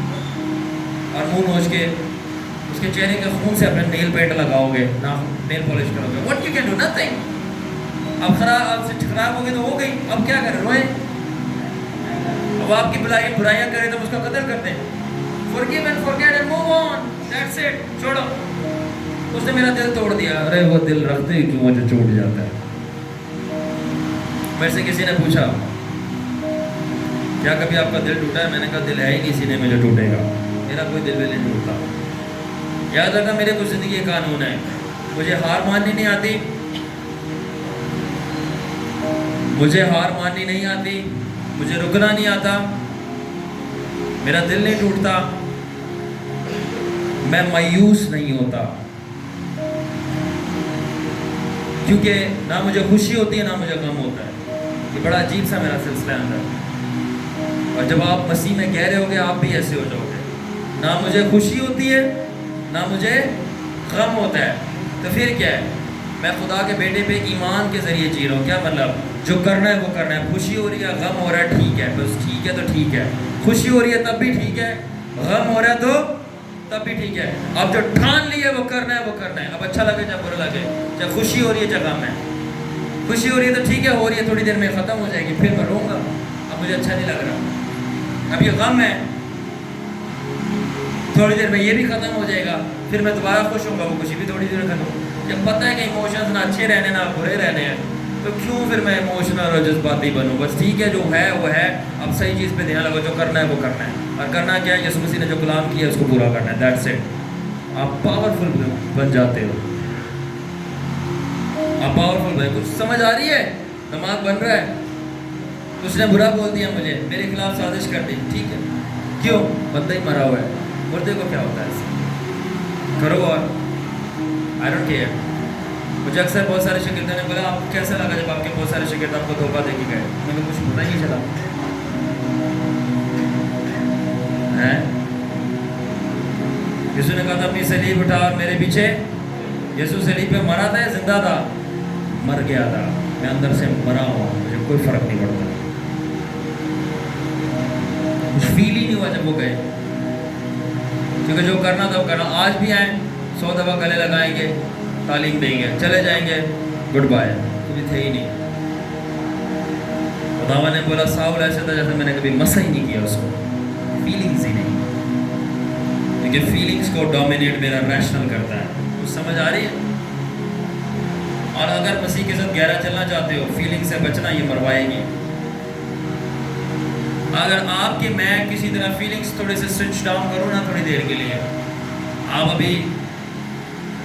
اور منہ نوچ کے اس کے چہرے کے خون سے اپنے نیل پینٹ لگاؤ گے، نیل پالش کرو گے؟ What you can do? Nothing. اب خراب ہو گئی تو ہو گئی، اب کیا کریں، روئیں؟ اب آپ کی برائیاں کریں تو اس کا قدر کرتے ہیں. Forgive and forget and move on. That's it. چھوڑو. اس نے میرا دل توڑ دیا. ارے وہ دل رکھتے ہی کیوں مجھے ٹوٹ جاتا ہے. میرے سے کسی نے پوچھا کیا کبھی آپ کا دل ٹوٹا ہے؟ میں نے کہا دل ہے ہی نہیں سینے میں جو ٹوٹے گا، میرا کوئی دل نہیں ٹوٹتا. یاد رکھنا میرے کچھ زندگی کے قانون ہے، مجھے ہار ماننی نہیں آتی، مجھے ہار ماننی نہیں آتی، مجھے رکنا نہیں آتا، میرا دل نہیں ٹوٹتا، میں مایوس نہیں ہوتا، کیونکہ نہ مجھے خوشی ہوتی ہے نہ مجھے غم ہوتا ہے. یہ بڑا عجیب سا میرا سلسلہ ہے اندر. اور جب آپ مسیح میں گہرے ہو گے آپ بھی ایسے ہو جاؤ گے. نہ مجھے خوشی ہوتی ہے نہ مجھے غم ہوتا ہے. تو پھر کیا ہے؟ میں خدا کے بیٹے پہ ایمان کے ذریعے جی رہا ہوں. کیا مطلب؟ جو کرنا ہے وہ کرنا ہے. خوشی ہو رہی ہے، غم ہو رہا ہے، ٹھیک ہے، بس ٹھیک ہے تو ٹھیک ہے. خوشی ہو رہی ہے تب بھی ٹھیک ہے، غم ہو رہا ہے تو تب بھی ٹھیک ہے. اب جو ٹھان لی ہے وہ کرنا ہے وہ کرنا ہے. اب اچھا لگے چاہے برا لگے، چاہے خوشی ہو رہی ہے چاہے غم ہے. خوشی ہو رہی ہے تو ٹھیک ہے، ہو رہی ہے تھوڑی دیر میں ختم ہو جائے گی، پھر میں رہوں گا، اب مجھے اچھا نہیں لگ رہا. اب یہ غم ہے، تھوڑی دیر میں یہ بھی ختم ہو جائے گا، پھر میں دوبارہ خوش ہوں گا، وہ خوشی بھی تھوڑی دیر میں ختم ہو. جب پتہ ہے کہ ایموشنز نہ اچھے رہنے نہ برے رہنے ہیں تو کیوں پھر میں ایموشنل اور جذباتی بنوں؟ بس ٹھیک ہے جو ہے وہ ہے. اب صحیح چیز پہ دھیان لگو، جو کرنا ہے وہ کرنا ہے. اور کرنا کیا ہے؟ یسوع مسیح نے جو کلام کیا ہے اس کو پورا کرنا ہے. That's it. آپ پاورفل بن جاتے ہو. آپ پاورفل بھائی. کچھ سمجھ آ رہی ہے؟ دماغ بن رہا ہے؟ اس نے برا بول دیا مجھے، میرے خلاف سازش کر دی، ٹھیک ہے، کیوں؟ بندہ ہی مرا ہوا ہے، مردے کو کیا ہوتا ہے؟ کرو اور آئی ڈونٹ کیئر. مجھے اکثر بہت سارے شاگردوں نے بولا آپ کو کیسا لگا جب آپ کے بہت سارے شاگرد آپ کو دھوکہ دے کے گئے؟ میں نے کچھ پتہ ہی نہیں چلا ہے. یسوع نے کہا تھا اپنی صلیب اٹھا اور میرے پیچھے. یسوع صلیب پہ مرا تھا یا زندہ تھا؟ مر گیا تھا. میں اندر سے مرا ہوں، مجھے کوئی فرق نہیں پڑتا. کچھ فیل ہی نہیں ہوا جب وہ گئے، کیونکہ جو کرنا تھا وہ کرنا. آج بھی آئیں 100 دفعہ گلے لگائیں گے، تعلیم دیں گے، چلے جائیں گے، گڈ بائے، کبھی تھے ہی نہیں. خداوند نے بولا ساؤل ایسے تھا جیسے میں نے کبھی مسا ہی نہیں کیا اس کو، فیلنگز ہی نہیں، کیونکہ فیلنگز کو ڈومینیٹ میرا ریشنل کرتا ہے. کچھ سمجھ آ رہی ہے؟ اور اگر مسیح کے ساتھ گہرا چلنا چاہتے ہو فیلنگ سے بچنا یہ مروائے گی. اگر آپ کے میں کسی طرح فیلنگز تھوڑے سے سوئچ ڈاؤن کروں نا تھوڑی دیر کے لیے، آپ ابھی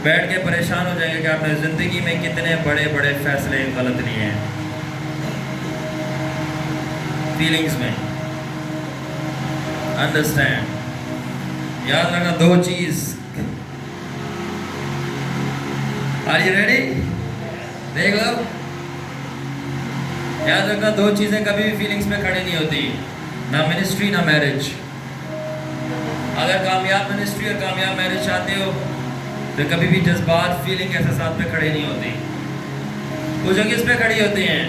بیٹھ کے پریشان ہو جائیں گے کہ آپ نے زندگی میں کتنے بڑے بڑے فیصلے غلط لیے ہیں فیلنگز میں. انڈرسٹینڈ. یاد رکھنا 2 چیز. Are you ready? دیکھ لو. یاد رکھنا 2 چیزیں کبھی بھی فیلنگز میں کھڑی نہیں ہوتی، نہ منسٹری نہ میرج. اگر کامیاب منسٹری اور کامیاب میرج چاہتے ہو تو کبھی بھی جذبات فیلنگ احساسات پہ کھڑے نہیں ہوتی. وہ جو کس پہ کھڑی ہوتی ہیں؟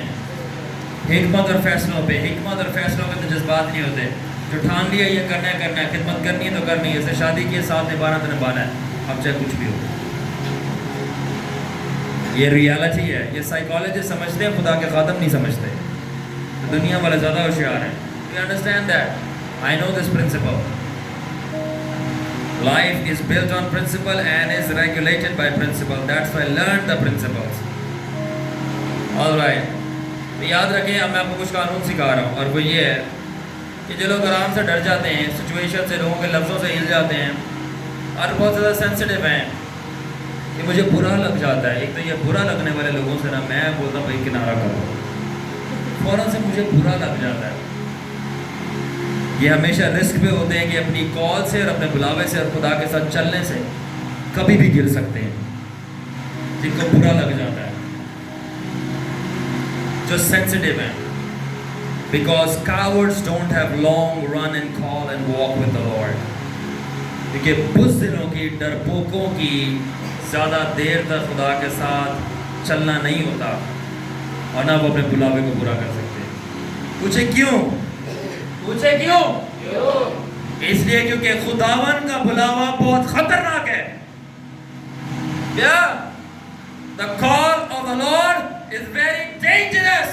حکمت اور فیصلوں پہ. حکمت اور فیصلوں پہ تو جذبات نہیں ہوتے. جو ٹھان لیا یہ کرنا ہے کرنا ہے، خدمت کرنی ہے تو کرنی ہے، اسے شادی کی ہے، ساتھ نبھانا تو نبھانا ہے، اب چاہے کچھ بھی ہو. یہ ریالٹی ہے. یہ سائیکالوجسٹ سمجھتے ہیں، خدا کے خادم نہیں سمجھتے. دنیا والے زیادہ ہوشیار ہیں. You understand that? I know this principle. Life is built on principle and is regulated by principle. That's why I learned the principles. All right. یاد رکھیں اب میں آپ کو کچھ قانون سکھا رہا ہوں، اور وہ یہ ہے کہ جو لوگ آرام سے ڈر جاتے ہیں، سچویشن سے، لوگوں کے لفظوں سے ہل جاتے ہیں اور بہت زیادہ سینسٹیو ہیں کہ مجھے برا لگ جاتا ہے. ایک تو یہ برا لگنے والے لوگوں سے نا میں بولتا ہوں بھائی کنارہ کرو، فوراً سے مجھے برا لگ جاتا ہے. یہ ہمیشہ رسک پہ ہوتے ہیں کہ اپنی کال سے اور اپنے بلاوے سے اور خدا کے ساتھ چلنے سے کبھی بھی گر سکتے ہیں، جن کو برا لگ جاتا ہے، جو سینسٹیو ہیں. Because cowards don't have long run and call and walk with the Lord. کیونکہ بزدلوں کی، ڈرپوکوں کی زیادہ دیر تک خدا کے ساتھ چلنا نہیں ہوتا، اور نہ وہ اپنے بلاوے کو پورا کر سکتے. پوچھے کیوں؟ پوچھے کیوں؟ اس لیے کیونکہ خداون کا بلاوا بہت خطرناک ہے. کیا؟ The call of the Lord is very dangerous.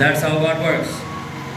That's how God works.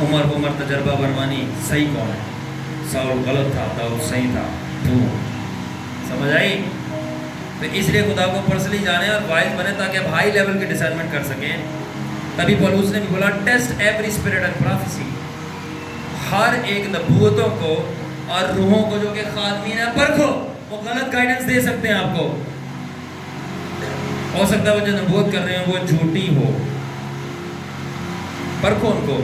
عمر تجربہ برمانی، صحیح کون ہے؟ ساؤل غلط تھا، داؤد صحیح تھا، تو سمجھ آئی؟ تو اس لیے خدا کو پرسنلی جانے اور وائز بنے تاکہ آپ ہائی لیول کی ڈسائنمنٹ کر سکیں. تبھی پولس نے بھی بولا test every spirit and prophecy, ہر ایک نبوتوں کو اور روحوں کو جو کہ خادمین ہیں پرکھو، وہ غلط گائیڈنس دے سکتے ہیں آپ کو. ہو سکتا ہے وہ جو نبوت کر رہے ہیں وہ جھوٹی ہو، پرکھو ان کو.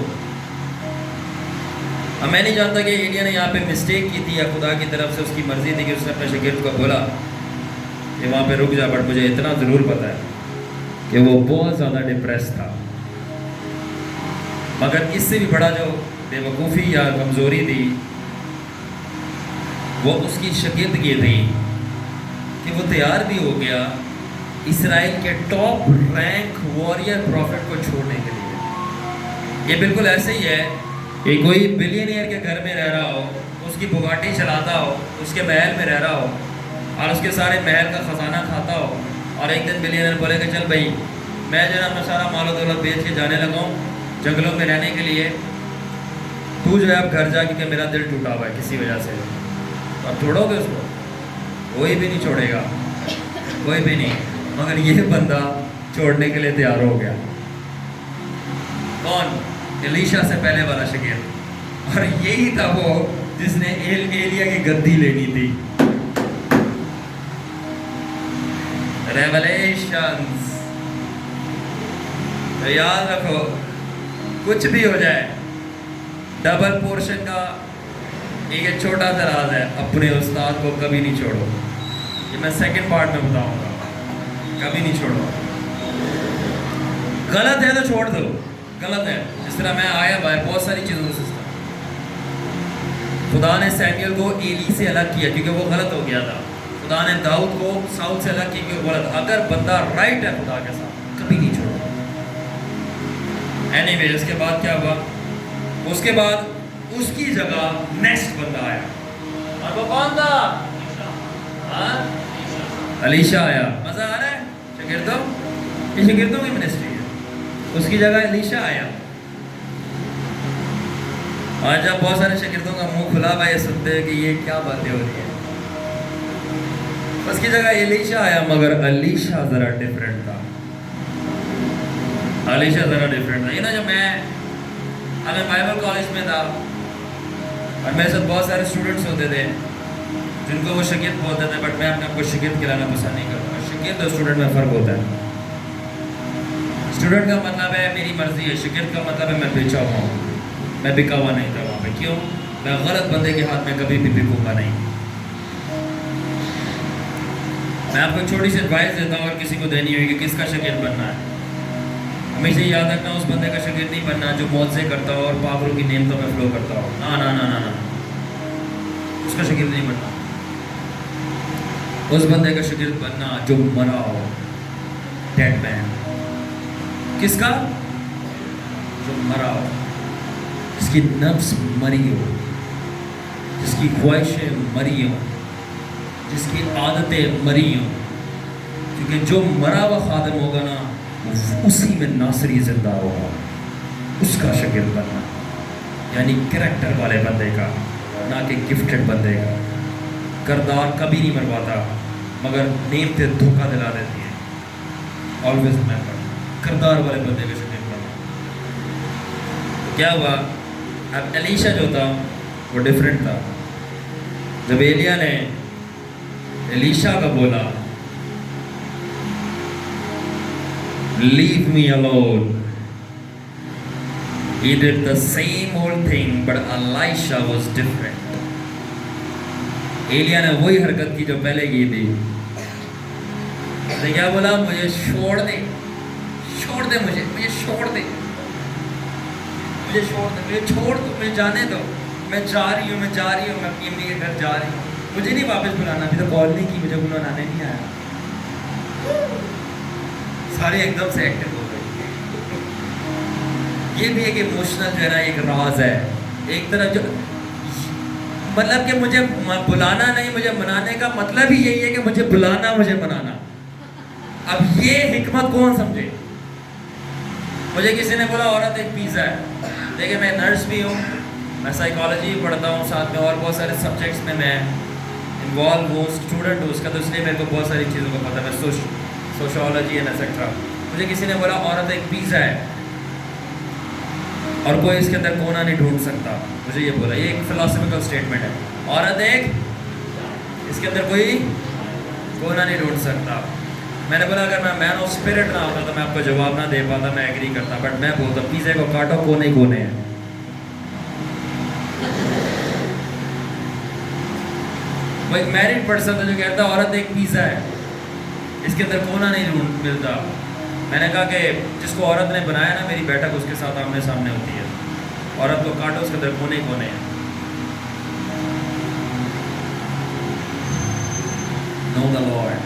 اب میں نہیں جانتا کہ ایلیا نے یہاں پہ مسٹیک کی تھی یا خدا کی طرف سے اس کی مرضی تھی کہ اس نے اپنے شاگرد کو بولا کہ وہاں پہ رک جا، بٹ مجھے اتنا ضرور پتا ہے کہ وہ بہت زیادہ ڈپریس تھا. مگر اس سے بھی بڑا جو بے وقوفی یا کمزوری تھی وہ اس کی شاگردگی تھی کہ وہ تیار بھی ہو گیا اسرائیل کے ٹاپ رینک واریر پروفٹ کو چھوڑنے کے لیے. یہ بالکل ایسے ہی ہے کہ کوئی بلینئر کے گھر میں رہ رہا ہو، اس کی بگاٹی چلاتا ہو، اس کے محل میں رہ رہا ہو اور اس کے سارے محل کا خزانہ کھاتا ہو، اور ایک دن بلینئر بولے کہ چل بھائی میں جو ہے اپنا سارا مال و دولت بیچ کے جانے لگا ہوں جنگلوں میں رہنے کے لیے، تو جو ہے اب گھر جا کیونکہ میرا دل ٹوٹا ہوا ہے کسی وجہ سے. آپ چھوڑو گے اس کو؟ کوئی بھی نہیں چھوڑے گا، کوئی بھی نہیں. مگر یہ بندہ چھوڑنے کے لیے تیار ہو گیا. کون؟ الیشا سے پہلے والا شاگرد. اور یہی تھا وہ جس نے ایلیا کی گدی لینی تھی. ریولیشنز. تو یاد رکھو کچھ بھی ہو جائے ڈبل پورشن کا ایک چھوٹا دراز ہے، اپنے استاد کو کبھی نہیں چھوڑو. یہ میں سیکنڈ پارٹ میں بتاؤں گا. کبھی نہیں چھوڑو. غلط ہے تو چھوڑ دو، غلط ہے. جس طرح میں آیا باہر بہت ساری چیزوں کا سسٹم. خدا نے سیمیل کو ایلی سے الگ کیا کیونکہ وہ غلط ہو گیا تھا. خدا نے داؤد کو ساؤل سے الگ کیا کیونکہ وہ غلط. اگر بندہ رائٹ ہے خدا کے ساتھ کبھی نہیں چھوڑو. اینی وے اس کے بعد کیا ہوا؟ اس کے بعد اس کی جگہ نیکسٹ بندہ آیا، اور وہ کون تھا؟ الیشا آیا. مزہ آ رہا ہے شاگردوں؟ یہ شاگردوں کی منسٹری ہے. اس کی جگہ الیشا آیا. آج جب بہت سارے شاگردوں کا منہ کھلا ہوا یہ سنتے ہیں کہ یہ کیا باتیں ہو رہی ہیں. اس کی جگہ الیشا آیا، مگر الیشا ذرا ڈفرینٹ تھا. الیشا ذرا ڈفرینٹ تھا. یہ نا جب میں بائبل کالج میں تھا اور میرے ساتھ بہت سارے اسٹوڈنٹس ہوتے تھے جن کو وہ شاگرد بولتے تھے، بٹ میں اپنے آپ کو شاگرد کہلانا پسند نہیں کرتا. شاگرد اور اسٹوڈنٹ میں فرق ہوتا ہے. اسٹوڈنٹ کا مطلب ہے میری مرضی ہے، شاگرد کا مطلب ہے میں بیچا ہوا ہوں. میں بکا ہوا نہیں تھا وہاں پہ. کیوں؟ میں غلط بندے کے ہاتھ میں کبھی بھی بکوں گا نہیں. میں آپ کو ایک چھوٹی سی ایڈوائس دیتا ہوں، اگر کسی کو دینی ہوئی کہ کس کا شاگرد بننا ہے، ہمیشہ یاد رکھنا اس بندے کا شاگرد نہیں بننا جو معجزے کرتا ہو اور پاوروں کی نعمتوں میں فلو کرتا ہو. نا اس کا شاگرد نہیں بننا. اس بندے کا شاگرد بننا جو مرا ہو، ڈیڈ مین. کس کا؟ جو مرا ہو، جس کی نفس مری ہو، جس کی خواہشیں مری ہوں، جس کی عادتیں مری ہوں. کیونکہ جو مرا ہوا خادم ہوگا نا اسی میں ناصری زندہ ہوگا. اس کا شاگرد بننا یعنی کریکٹر والے بندے کا، نہ کہ گفٹڈ بندے کا. کردار کبھی نہیں مرواتا مگر نعمتیں دھوکہ دلا دیتی ہیں. آلویز ریممبر کردار والے بندے کا شاگرد بننا. کیا ہوا؟ اب الیشا جو تھا وہ ڈفرینٹ تھا. جب ایلیا نے الیشا کا بولا leave me alone, he did the same old thing, but Elisha was different. ایلیا نے وہی حرکت کی جو پہلے کی تھی. کیا بولا؟ مجھے چھوڑ دے، چھوڑ دے، مجھے چھوڑ دے، مجھے چھوڑ دے، مجھے چھوڑ دو، مجھے جانے دو. میں جا رہی ہوں، میں اپنی امی کے گھر جا رہی ہوں. مجھے نہیں واپس بلانا. ابھی تو کال نہیں کی، مجھے بلانا نہیں آیا. سارے ایک دم سے ایکٹیو ہو گئے. یہ بھی ایک ایموشنل جو ہے نا ایک راز ہے. ایک طرف جو مطلب کہ مجھے بلانا نہیں، مجھے منانے کا مطلب ہی یہی ہے کہ مجھے بلانا، مجھے منانا. اب یہ حکمت کون سمجھے؟ مجھے کسی نے بولا عورت ایک پیزا ہے، دیکھیں میں نرس بھی ہوں, میں سائیکالوجی بھی پڑھتا ہوں, ساتھ میں اور بہت سارے سبجیکٹس میں انوالو ہوں, اسٹوڈنٹ ہوں اس کا, تو اس لیے میرے کو بہت ساری چیزوں کا پتہ ہے. میں سوشولوجی اینڈ ایٹسٹرا. مجھے کسی نے بولا عورت ایک پیزا ہے اور کوئی اس کے اندر کونا نہیں ڈھونڈ سکتا. مجھے یہ بولا, یہ ایک فلاسفیکل اسٹیٹمنٹ ہے. عورت ایک, اس کے اندر کوئی کونا نہیں ڈھونڈ سکتا. میں نے بولا اگر میں مین آف اسپرٹ نہ ہوتا تو میں آپ کو جواب نہ دے پاتا, میں ایگری کرتا, بٹ میں بولتا پیزے کو کاٹو, کونے کونے ہیں. وہ ایک میرڈ پرسن تھا جو کہتا عورت ایک پیزا ہے, اس کے اندر کونا نہیں ملتا. میں نے کہا کہ جس کو عورت نے بنایا نا, میری بیٹھک اس کے ساتھ آمنے سامنے ہوتی ہے. عورت کو کاٹو, اس کے اندر کونے کونے ہیں. Know the Lord.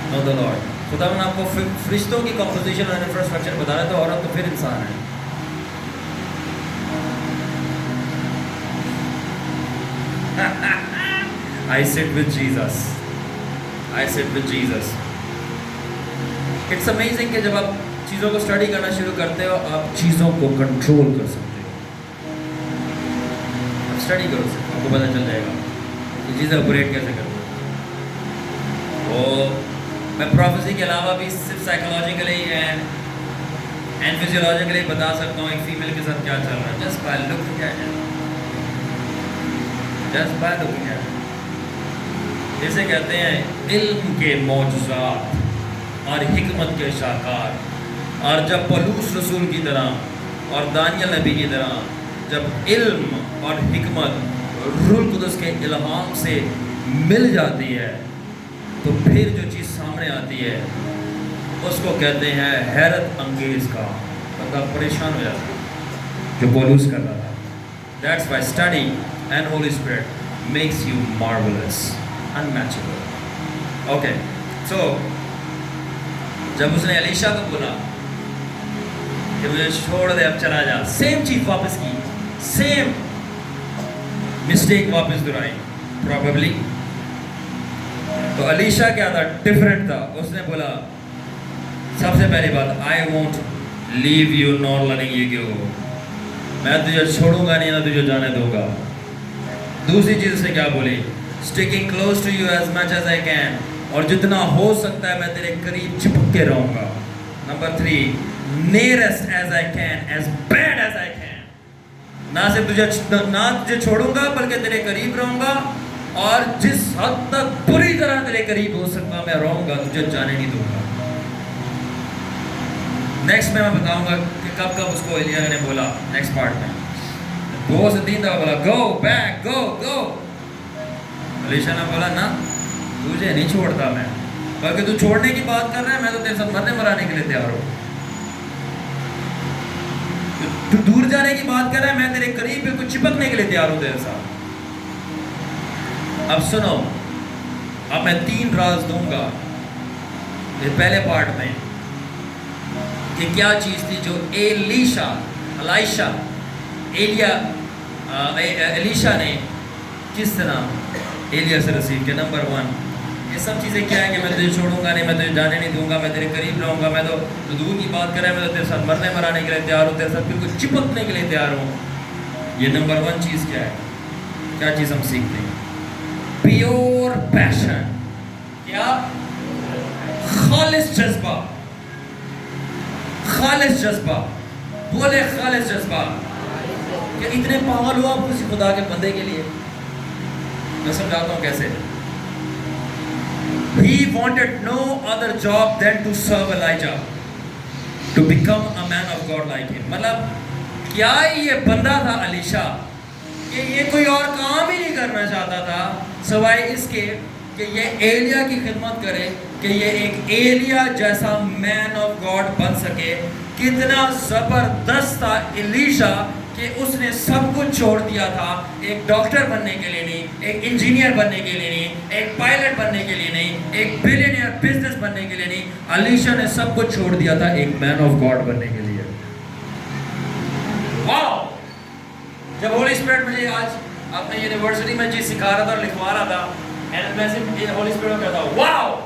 Know the Lord. خدا نے آپ کو فرشتوں کی کمپوزیشن اور انفراسٹرکچر بتا رہا ہے, تو عورت تو پھر انسان ہے. I sit with Jesus. I sit with Jesus. It's amazing کہ جب آپ چیزوں کو اسٹڈی کرنا شروع کرتے ہو, آپ چیزوں کو کنٹرول کر سکتے ہو. آپ اسٹڈی کرو, آپ کو پتہ چل جائے گا کہ چیزیں آپریٹ کیسے کرتے ہیں. میں پروفیسی کے علاوہ بھی صرف سائیکولوجیکلی اینڈ فزیولوجیکلی بتا سکتا ہوں ایک فیمیل کے ساتھ کیا چل رہا ہے, just by looking at it. Just by looking at it. جسے کہتے ہیں علم کے معجزات اور حکمت کے شاہکار. اور جب پولوس رسول کی طرح اور دانیل نبی کی طرح جب علم اور حکمت روح القدس کے الہام سے مل جاتی ہے, تو پھر جو چیز سامنے آتی ہے اس کو کہتے ہیں حیرت انگیز کا. بندہ پریشان ہو جاتا ہے جو پولوس کر رہا تھا. That's why study and Holy Spirit makes you marvellous, unmatchable. Okay, so جب اس نے الیشا کو بولا کہ مجھے چھوڑ دے, اب چلا جا, سیم چیز واپس کی, سیم مسٹیک واپس دہرائی پروبیبلی. تو الیشا کیا تھا, ڈفرینٹ تھا. اس نے بولا سب سے پہلی بات, I won't leave you nor letting you go. میں تجھے چھوڑوں گا نہیں, نہ تجھے جانے دوں گا. دوسری چیز سے کیا بولی, sticking close to you as much as I can, اور جتنا ہو سکتا ہے میں تیرے قریب چپک کے رہوں گا. Number 3, nearest as I can, as bad as I can. نہ صرف تجھے چھوڑوں گا بلکہ تیرے قریب رہوں گا, اور جس حد تک پوری طرح تیرے قریب ہو سکتا میں رہوں گا, تجھے جانے نہیں دوں گا. نیکسٹ میں بتاؤں گا کہ کب کب اس کو ایلیا نے بولا. نیکسٹ پارٹ میں 2 سے 3 دفعہ بولا گو بیک, گو گو. الیشا نے بولا نہ, تجھے نہیں چھوڑتا میں, بلکہ تو چھوڑنے کی بات کر رہا ہے, میں تو تیرے ساتھ مرنے مرانے کے لیے تیار ہوں. تو دور جانے کی بات کر رہا ہے, میں تیرے قریب بالکل چپکنے کے لیے تیار ہوں تیرے ساتھ. اب سنو, اب میں 3 راز دوں گا یہ پہلے پارٹ میں کہ کیا چیز تھی جو الیشا نے کس طرح ایلیا سے رسیو کیا. نمبر 1, یہ سب چیزیں کیا ہے کہ میں تجھے چھوڑوں گا نہیں, میں تجھے جانے نہیں دوں گا, میں تیرے قریب رہوں گا, میں تو دور کی بات کر رہا ہے, میں تو تیرے ساتھ مرنے مرانے کے لیے تیار ہوں, تیرے ساتھ بالکل چپکنے کے لیے تیار ہوں. یہ نمبر 1 چیز کیا ہے, کیا چیز ہم سیکھتے ہیں, پیور پیشن. کیا, خالص جذبہ, خالص جذبہ. بولے خالص جذبہ. کہ اتنے پاگل ہو آپ کسی خدا کے بندے کے لیے. میں سمجھاتا ہوں کیسے. He wanted no other job than to serve Elijah, to become a man of God like him. مطلب کیا یہ بندہ تھا الیشا کہ یہ کوئی اور کام ہی نہیں کرنا چاہتا تھا سوائے اس کے کہ یہ ایلیا کی خدمت کرے, کہ یہ ایک ایلیا جیسا مین آف گاڈ بن سکے. کتنا زبردست تھا الیشا کہ اس نے سب کچھ چھوڑ دیا تھا, ایک ڈاکٹر بننے کے لیے نہیں, ایک انجینئر بننے کے لیے نہیں, ایک پائلٹ بننے کے لیے نہیں, ایک بلینئر بزنس بننے کے لیے نہیں. الیشا نے سب کچھ چھوڑ دیا تھا ایک مین آف گاڈ بننے کے لیے. واو. جب ہولی اسپرٹ مجھے آج اپنے یونیورسٹی میں چیز سکھا رہا تھا اور لکھوا رہا تھا, اینڈ میں صرف ہولی اسپرٹ میں کہتا ہوں واو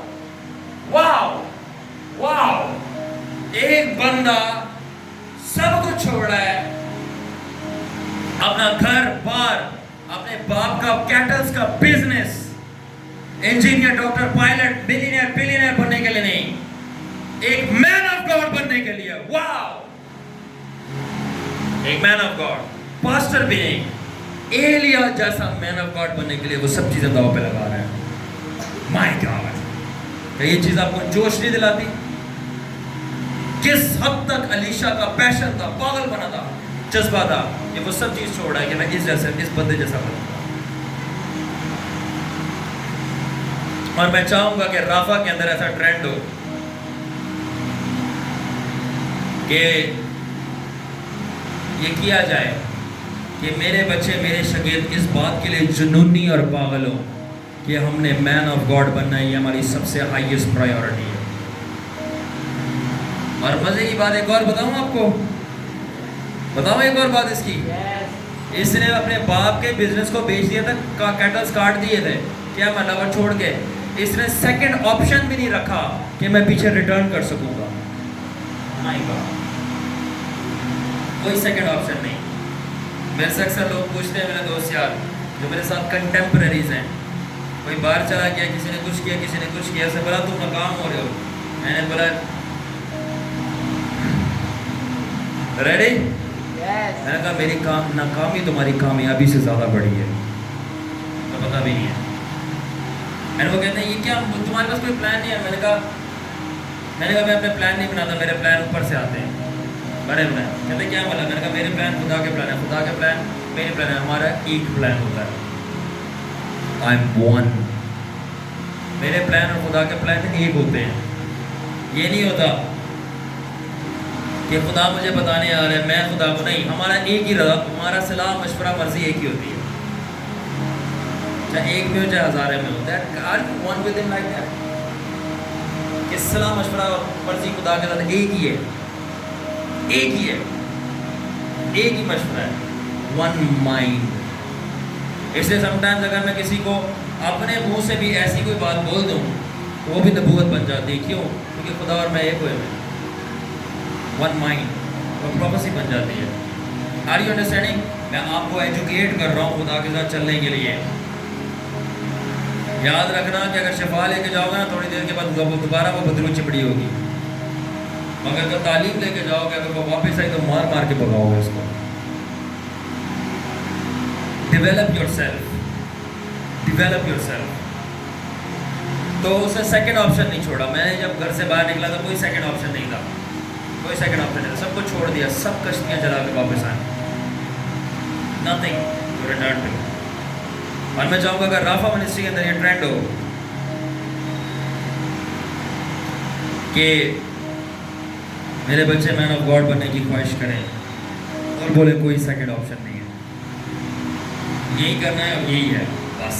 واو واو. ایک بندہ سب کچھ چھوڑ رہا ہے, اپنا گھر بار، اپنے باپ کا کیٹلز کا business, engineer, doctor, pilot, billionaire بننے کے لیے نہیں، ایک مین آف گاڈ بننے کے لیے. واو، ایک مین آف گاڈ، پاسٹر بھی نہیں، ایلیا جیسا مین آف گاڈ بننے کے لیے وہ سب چیزیں داؤ پہ لگا رہے ہیں. مائی گاڈ، کہ یہ چیز آپ کو جوش نہیں دلاتی؟ کس حد تک علیشا کا پیشن تھا، پاگل بنا تھا، جذبہ تھا کہ وہ سب چیز چھوڑا ہے کہ میں اس بندے جیسا بنوں گا. اور میں چاہوں گا کہ رافا کے اندر ایسا ٹرینڈ ہو کہ یہ کیا جائے کہ میرے بچے، میرے شاگرد اس بات کے لیے جنونی اور پاگل ہوں کہ ہم نے مین آف گاڈ بننا ہے، یہ ہماری سب سے ہائیسٹ پرائیورٹی ہے. اور مزے کی بات ایک اور بتاؤں آپ کو، بتاؤں ایک اور بات اس کی. اس نے اپنے باپ کے بزنس کو بیچ دیا تھا، کیٹلز کاٹ دیے تھے، کیا مطلب چھوڑ کے. اس نے سیکنڈ آپشن بھی نہیں رکھا کہ میں پیچھے ریٹرن کر سکوں گا. کوئی سیکنڈ آپشن نہیں. میرے سے اکثر لوگ پوچھتے ہیں، میرے دوست یار جو میرے ساتھ کنٹمپریریز ہیں، کوئی باہر چلا گیا، کسی نے کچھ کیا، کسی نے کچھ کیا، سے بولا تم ناکام ہو رہے ہو. میں نے بولا ریڈی؟ میں نے کہا میری ناکامی تمہاری کامیابی سے زیادہ بڑی ہے، تو پتہ بھی نہیں ہے. وہ کہتے ہیں یہ کیا تمہارے پاس کوئی پلان نہیں ہے؟ میں نے کہا میں اپنے پلان نہیں بناتا، میرے پلان اوپر سے آتے ہیں، بڑے پلان. کہتے کیا مطلب؟ میں نے کہا میرے پلان خدا کے پلان ہے، خدا کے پلان میرے پلان ہے. ہمارا ایک پلان ہوتا ہے، آئی ایم ون. میرے پلان اور خدا کے پلان ایک ہوتے ہیں. یہ نہیں ہوتا کہ خدا مجھے بتانے آ رہا ہے، میں خدا کو نہیں. ہمارا ایک ہی رضا، ہمارا صلاح مشورہ مرضی ایک ہی ہوتی ہے، چاہے ایک میں ہو چاہے ہزارے میں ہو. کہ صلاح مشورہ اور مرضی خدا کے ساتھ ایک ہی ہے، ایک ہی ہے، ایک ہی مشورہ ہے، ون مائنڈ. اس لیے سم ٹائمز اگر میں کسی کو اپنے منہ سے بھی ایسی کوئی بات بول دوں تو وہ بھی نبوت بن جاتی ہے. کیوں؟ کیونکہ خدا اور میں ایک ہوئے ہیں، ون مائنڈ، وہ پروفیسی بن جاتی ہے. Are you understanding? میں آپ کو ایجوکیٹ کر رہا ہوں خدا کے ساتھ چلنے کے لیے. یاد رکھنا کہ اگر شفا لے کے جاؤ گے نا، تھوڑی دیر کے بعد دوبارہ وہ بدرو چپڑی ہوگی. مگر اگر تعلیم لے کے جاؤ گے، اگر وہ واپس آئی تو مار مار کے بگاؤ گے اس کو. Develop your self, develop your self. تو اس نے سیکنڈ آپشن نہیں چھوڑا. میں نے جب گھر سے باہر نکلا تھا کوئی سیکنڈ آپشن نہیں تھا، کوئی سیکنڈ آپشن نہیں تھا. سب کو چھوڑ دیا، سب کشتیاں چلا کے واپس آئے. Nothing to return to. اور میں چاہوں گا اگر رافا منسٹری کے اندر یہ ٹرینڈ ہو کہ میرے بچے مین آف گاڈ بننے کی خواہش کریں اور بولے کوئی سیکنڈ آپشن نہیں ہے، یہی کرنا ہے اور یہی ہے، بس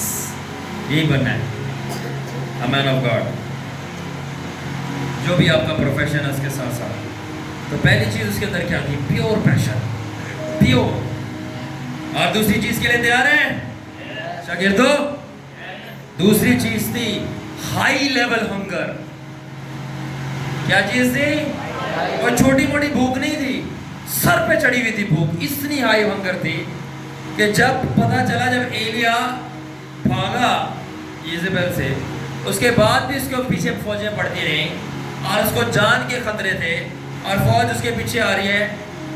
یہی بننا ہے مین آف گاڈ. جو بھی آپ کا پروفیشن ہے اس کے ساتھ ساتھ، تو پہلی چیز اس کے اندر کیا تھی؟ پیور پیشن، پیور. اور دوسری چیز کے لیے تیار ہیں شاگردو؟ دوسری چیز تھی ہائی لیول ہنگر. کیا چیز تھی؟ اور چھوٹی موٹی بھوک نہیں تھی، سر پہ چڑھی ہوئی تھی بھوک. اتنی ہائی ہنگر تھی کہ جب پتا چلا، جب ایلیا بھاگا یزبیل سے، اس کے بعد بھی اس کے پیچھے فوجیں پڑتی رہیں اور اس کو جان کے خطرے تھے، اور فوج اس کے پیچھے آ رہی ہے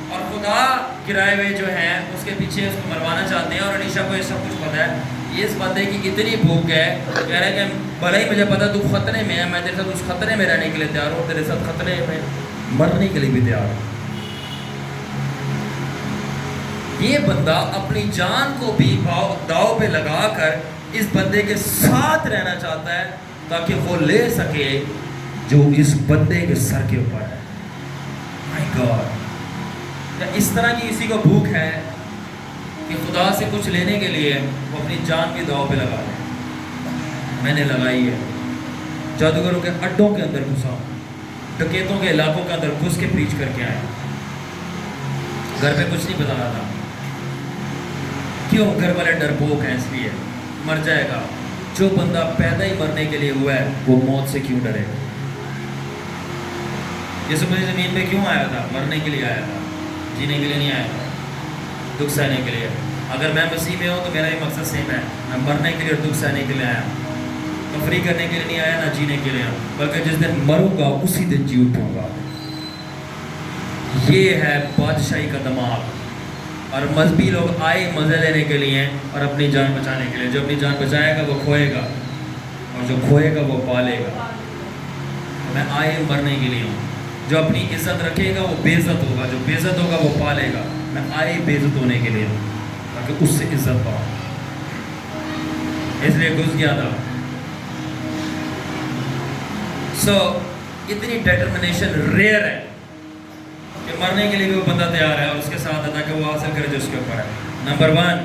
اور خدا گرائے ہوئے جو ہیں اس کے پیچھے اس کو مروانا چاہتے ہیں. اور علیشا کو یہ سب کچھ پتا ہے. اس بندے کی اتنی بھوک ہے، کہہ رہے کہ بھلے ہی مجھے پتا تو خطرے میں ہے، میں تیرے ساتھ اس خطرے میں رہنے کے لیے تیار ہوں، تیرے ساتھ خطرے میں مرنے کے لیے بھی تیار ہوں. یہ بندہ اپنی جان کو بھی داؤ پہ لگا کر اس بندے کے ساتھ رہنا چاہتا ہے تاکہ وہ لے سکے جو اس بندے کے سر کے اوپر ہے. مائی گاڈ، اس طرح کی کسی کو بھوک ہے کہ خدا سے کچھ لینے کے لیے وہ اپنی جان بھی داؤ پہ لگا لے. میں نے لگائی ہے. جادوگروں کے اڈوں کے اندر گھسا، ڈکیتوں کے علاقوں کے اندر گھس کے پریچ کر کے آیا. گھر پہ کچھ نہیں بتا رہا تھا. کیوں؟ گھر والے ڈرپوک ہیں، اس لیے مر جائے گا. جو بندہ پیدا ہی مرنے کے لیے ہوا ہے وہ موت سے کیوں ڈرے گا؟ یہ سب زمین پہ کیوں آیا تھا؟ مرنے کے لیے آیا تھا، جینے کے لیے نہیں آیا تھا. دکھ سہنے کے لیے. اگر میں مسیح میں ہوں تو میرا یہ مقصد سیم ہے, میں مرنے کے لیے اور دکھ سہنے کے لیے آیا. تفریح کرنے کے لیے نہیں آیا, نہ جینے کے لیے, بلکہ جس دن مروں گا اسی دن جی اٹھوں گا. یہ ہے بادشاہی کا دماغ. اور مذہبی لوگ آئے مزے لینے کے لیے اور اپنی جان بچانے کے لیے. جو اپنی جان بچائے گا وہ کھوئے گا, اور جو کھوئے گا وہ پالے گا. میں آئے مرنے کے لیے ہوں. جو اپنی عزت رکھے گا وہ بے عزت ہوگا, جو بے عزت ہوگا وہ پالے گا. میں آئے بے عزت ہونے کے لیے ہوں تاکہ اس سے عزت پاؤں. اس لیے گھس گیا تھا. اتنی ڈیٹرمنیشن ریئر ہے کہ مرنے کے لیے بھی وہ بندہ تیار ہے, اور اس کے ساتھ تاکہ وہ حاصل کرے جو اس کے اوپر ہے. نمبر 1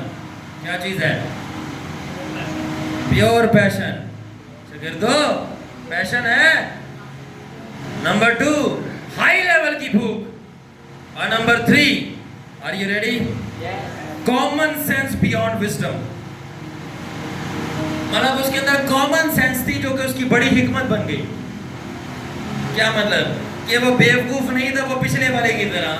کیا چیز ہے؟ پیور پیشن. شاگردو پیشن ہے. نمبر 2 ہائی لیول کی بھوک. اور number 3 are you ready? Common sense beyond wisdom. مطلب اس کے اندر کامن سینس تھی جو کہ اس کی بڑی حکمت بن گئی. کیا مطلب؟ کہ وہ بیوقوف نہیں تھا وہ پچھلے والے کی طرح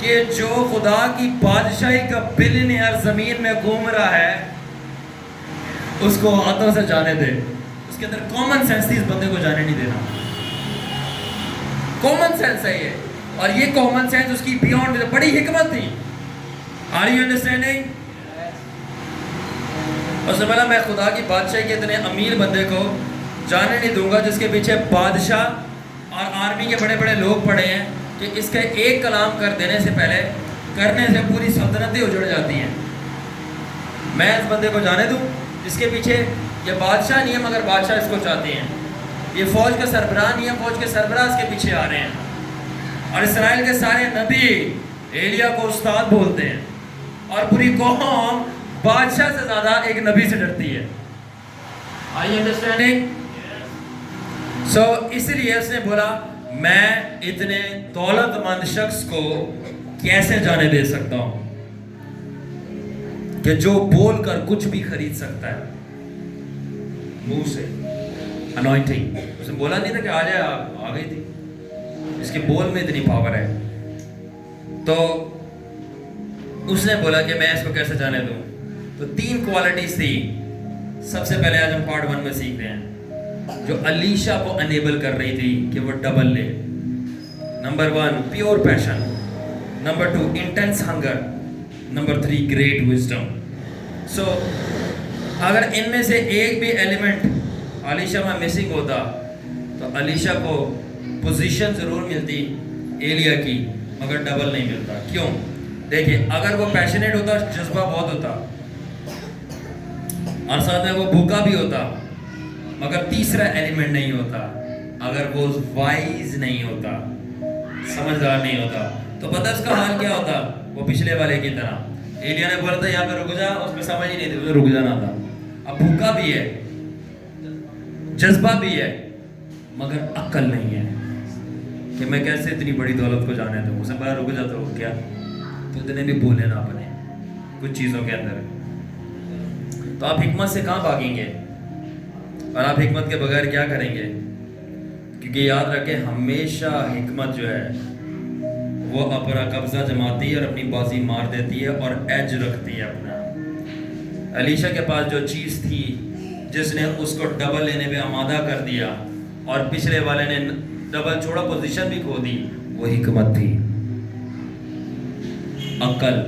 کہ جو خدا کی بادشاہی کا بلینئر زمین میں گھوم رہا ہے اس کو ہاتھوں سے جانے دے. اس کے اندر کامن سینس تھی, اس بندے کو جانے نہیں دینا. کامن سینس ہے یہ, اور یہ کامن سینس اس کی بیونڈ بڑی حکمت تھی. Are you understanding? اس نے بولا میں خدا کی بادشاہی کے اتنے امیر بندے کو جانے نہیں دوں گا جس کے پیچھے بادشاہ اور آرمی کے بڑے بڑے لوگ پڑے ہیں کہ اس کا ایک کلام کر دینے سے پہلے کرنے سے پوری سلطنتیں اجڑ جاتی ہیں. میں اس بندے کو جانے دوں جس کے پیچھے یہ بادشاہ نہیں ہے مگر بادشاہ اس کو چاہتے ہیں. یہ فوج کا سربراہ نہیں ہے, فوج کے سربراہ اس کے پیچھے آ رہے ہیں. اور اسرائیل کے سارے نبی ایلیا کو استاد بولتے ہیں, اور پوری قوم بادشاہ سے زیادہ ایک نبی سے ڈرتی ہے. Are you understanding? So اس لیے اس نے بولا میں اتنے دولت مند شخص کو کیسے جانے دے سکتا ہوں کہ جو بول کر کچھ بھی خرید سکتا ہے منہ سے. انوائنٹنگ. اس نے بولا نہیں تھا کہ آ جائے, آ گئی تھی. اس کے بول میں اتنی پاور ہے. تو اس نے بولا کہ میں اس کو کیسے جانے دوں. تو 3 کوالٹیز تھی. سب سے پہلے آج ہم پارٹ 1 میں سیکھتے ہیں جو علیشا کو انیبل کر رہی تھی کہ وہ ڈبل لے. Number 1 pure passion. Number 2 intense hunger. Number 3 great wisdom. So اگر ان میں سے ایک بھی ایلیمنٹ علیشا میں مسنگ ہوتا تو علیشا کو پوزیشن ضرور ملتی ایلیا کی مگر ڈبل نہیں ملتا. کیوں؟ دیکھیے اگر وہ پیشنیٹ ہوتا جذبہ بہت ہوتا اور ساتھ میں وہ بھوکا بھی ہوتا مگر تیسرا ایلیمنٹ نہیں ہوتا. اگر وہ وائز نہیں ہوتا, سمجھدار نہیں ہوتا, تو پتہ اس کا حال کیا ہوتا؟ وہ پچھلے والے کی طرح. ایلیا نے بولا تھا یہاں پہ رک جا, اس میں سمجھ ہی نہیں تھی, اسے رک جانا تھا. اب بھوکا بھی ہے, جذبہ بھی ہے, مگر عقل نہیں ہے کہ میں کیسے اتنی بڑی دولت کو جانے دوں. اسے بڑا رک جا. تو کیا تو اتنے بھی بولے نہ بنے کچھ چیزوں کے اندر. تو آپ حکمت سے کہاں بھاگیں گے اور آپ حکمت کے بغیر کیا کریں گے؟ کیونکہ یاد رکھیں ہمیشہ حکمت جو ہے وہ اپنا قبضہ جماتی ہے اور اپنی بازی مار دیتی ہے اور ایج رکھتی ہے اپنا. علیشا کے پاس جو چیز تھی جس نے اس کو ڈبل لینے پہ آمادہ کر دیا اور پچھلے والے نے ڈبل چھوڑا, پوزیشن بھی کھو دی, وہ حکمت تھی, عقل.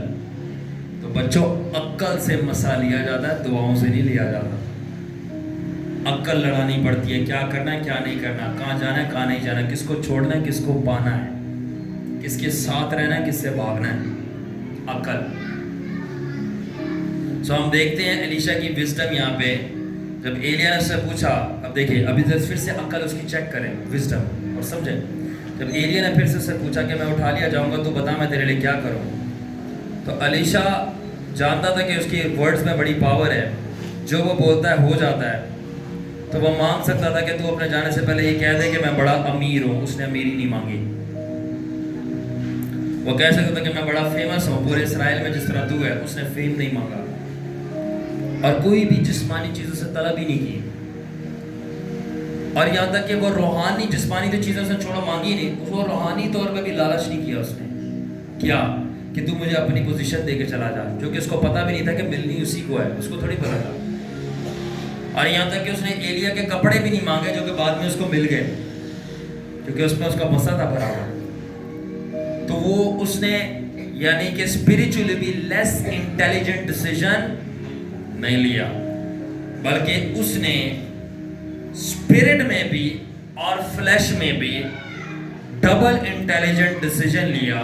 تو بچوں عقل سے مسئلہ لیا جاتا ہے, دعاؤں سے نہیں لیا جاتا. عقل لڑانی پڑتی ہے, کیا کرنا ہے کیا نہیں کرنا, کہاں جانا ہے کہاں نہیں جانا, کس کو چھوڑنا ہے کس کو پانا ہے, کس کے ساتھ رہنا ہے کس سے بھاگنا ہے. عقل. سو ہم دیکھتے ہیں علیشا کی وزڈم یہاں پہ جب ایلیا نے اس سے پوچھا. اب دیکھیں ابھی پھر سے عقل اس کی چیک کریں, وزڈم, اور سمجھیں. جب ایلیا نے پھر سے اس سے پوچھا کہ میں اٹھا لیا جاؤں گا تو بتا میں تیرے لیے کیا کروں, تو علیشا جانتا تھا کہ اس کی ورڈز میں بڑی پاور ہے, جو وہ بولتا ہے ہو جاتا ہے. تو وہ مانگ سکتا تھا کہ تو اپنے جانے سے پہلے یہ کہہ دے کہ میں بڑا امیر ہوں. اس نے امیری نہیں مانگی. وہ کہہ سکتا تھا کہ میں بڑا فیمس ہوں پورے اسرائیل میں جس طرح تو ہے. اس نے فیم نہیں مانگا اور کوئی بھی جسمانی چیزوں سے طلب ہی نہیں کی. اور یہاں تک کہ وہ روحانی جسمانی تو چیزوں سے چھوڑو مانگی نہیں, وہ روحانی طور پہ بھی لالچ نہیں کیا اس نے. کیا کہ تو مجھے اپنی پوزیشن دے کے چلا جا، جو کہ اس کو پتہ بھی نہیں تھا کہ ملنی اسی کو ہے، اس کو تھوڑی پتہ تھا. اور یہاں تک کہ اس نے ایلیا کے کپڑے بھی نہیں مانگے جو کہ بعد میں اس کو مل گئے، کیونکہ اس میں اس کا مسا تھا بھرا ہوا. تو وہ اس نے یعنی کہ اسپریچولی بھی لیس انٹیلیجنٹ ڈیسیژن نہیں لیا، بلکہ اس نے اسپرٹ میں بھی اور فلیش میں بھی ڈبل انٹیلیجنٹ ڈیسیژن لیا،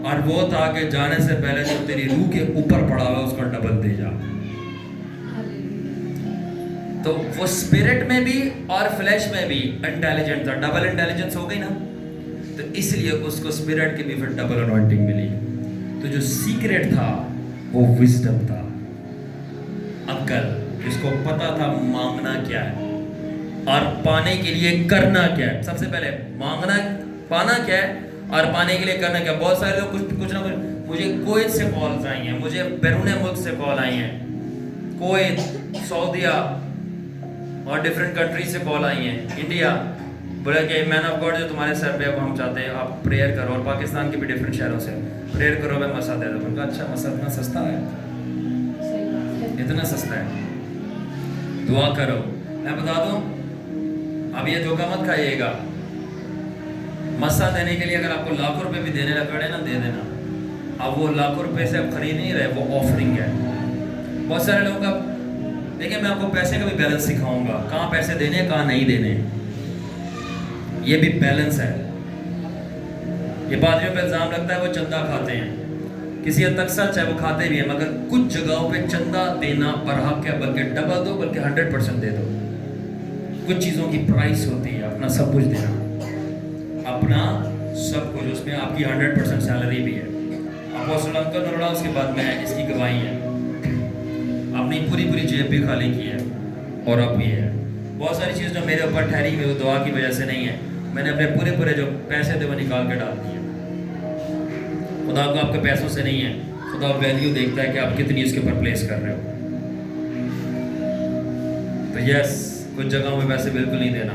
اور وہ تھا کہ جانے سے پہلے جو تیری روح کے اوپر پڑا ہوا اس کو ڈبل دے جا. تو وہ اسپرٹ میں بھی اور فلیش میں بھی انٹیلیجنٹ تھا. ڈبل انٹیلیجنس ہو گئی نا، تو اس لیے اس کو اسپرٹ کی بھی پھر ڈبل انوائنٹنگ ملی. تو جو سیکریٹ تھا وہ وزڈم تھا، عقل، جس کو پتا تھا مانگنا کیا ہے اور پانے کے لیے کرنا کیا ہے. سب سے پہلے مانگنا، پانا کیا ہے اور پانے کے لیے کرنا کیا. بہت سارے لوگ کچھ نہ کچھ، مجھے کویت سے کالز آئی ہیں، مجھے بیرون ملک سے کال آئی ہیں، کویت، سعودیہ اور ڈفرینٹ کنٹریز سے کال آئی ہیں، انڈیا، بولا کہ مین آف گاڈ جو تمہارے سر پہ ہم چاہتے ہیں آپ پریئر کرو، اور پاکستان کے بھی ڈفرینٹ شہروں سے پریئر کرو، میں مسا دے دو. میں نے کہا اچھا، مسا اتنا سستا ہے، اتنا سستا ہے، دعا کرو. میں بتا دوں، اب یہ دھوکہ مت کھائیے گا. مسا دینے کے لیے اگر آپ کو لاکھوں روپے بھی دینے لگ پڑے نا، دے دینا. اب وہ لاکھوں روپے سے اب خرید نہیں رہے، وہ آفرنگ ہے. بہت سارے لوگوں کا دیکھیں، میں آپ کو پیسے کا بھی بیلنس سکھاؤں گا، کہاں پیسے دینے کہاں نہیں دینے، یہ بھی بیلنس ہے. یہ پادریوں پہ الزام لگتا ہے وہ چندہ کھاتے ہیں، کسی حد تک سچ ہے، وہ کھاتے بھی ہیں، مگر کچھ جگہوں پہ چندہ دینا برحق ہے، بلکہ ڈبل دو، بلکہ 100% دے دو. کچھ چیزوں کی پرائس ہوتی ہے، اپنا سب کچھ دینا، اپنا سب کچھ، اس میں آپ کی 100% سیلری بھی ہے. اپوسٹل انکل نروڑا، اس کے بعد میں، اس کی گواہی ہے، اپنی پوری جیب بھی خالی کی ہے، اور اب بھی ہے. بہت ساری چیز جو میرے اوپر ٹھہری ہوئی وہ دعا کی وجہ سے نہیں ہے، میں نے اپنے پورے جو پیسے تھے وہ نکال کے ڈال دیے. خدا کو آپ کے پیسوں سے نہیں ہے، خدا ویلیو دیکھتا ہے کہ آپ کتنی اس کے اوپر پلیس کر رہے ہو. تو یس، کچھ جگہوں میں پیسے بالکل نہیں دینا،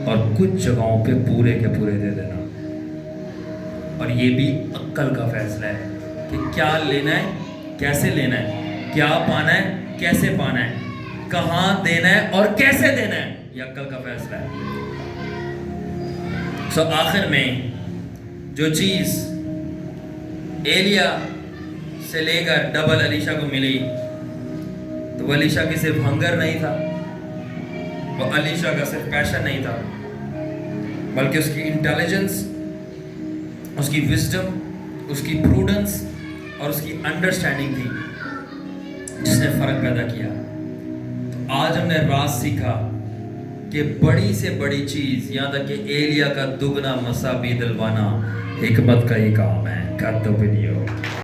اور کچھ جگہوں پہ پورے کے پورے دے دینا. اور یہ بھی عقل کا فیصلہ ہے کہ کیا لینا ہے، کیسے لینا ہے، کیا پانا ہے، کیسے پانا ہے، کہاں دینا ہے اور کیسے دینا ہے. یہ عقل کا فیصلہ ہے. سو آخر میں جو چیز ایلیا سے لے کر ڈبل الیشا کو ملی، تو وہ الیشا کی صرف ہنگر نہیں تھا، وہ الیشا کا صرف پیشن نہیں تھا، بلکہ اس کی انٹیلیجنس، اس کی وزڈم، اس کی پروڈنس اور اس کی انڈرسٹینڈنگ تھی جس نے فرق پیدا کیا. تو آج ہم نے راز سیکھا کہ بڑی سے بڑی چیز، یہاں تک کہ ایلیا کا دگنا مسا بھی دلوانا، حکمت کا ہی کام ہے. کر دو ویڈیو.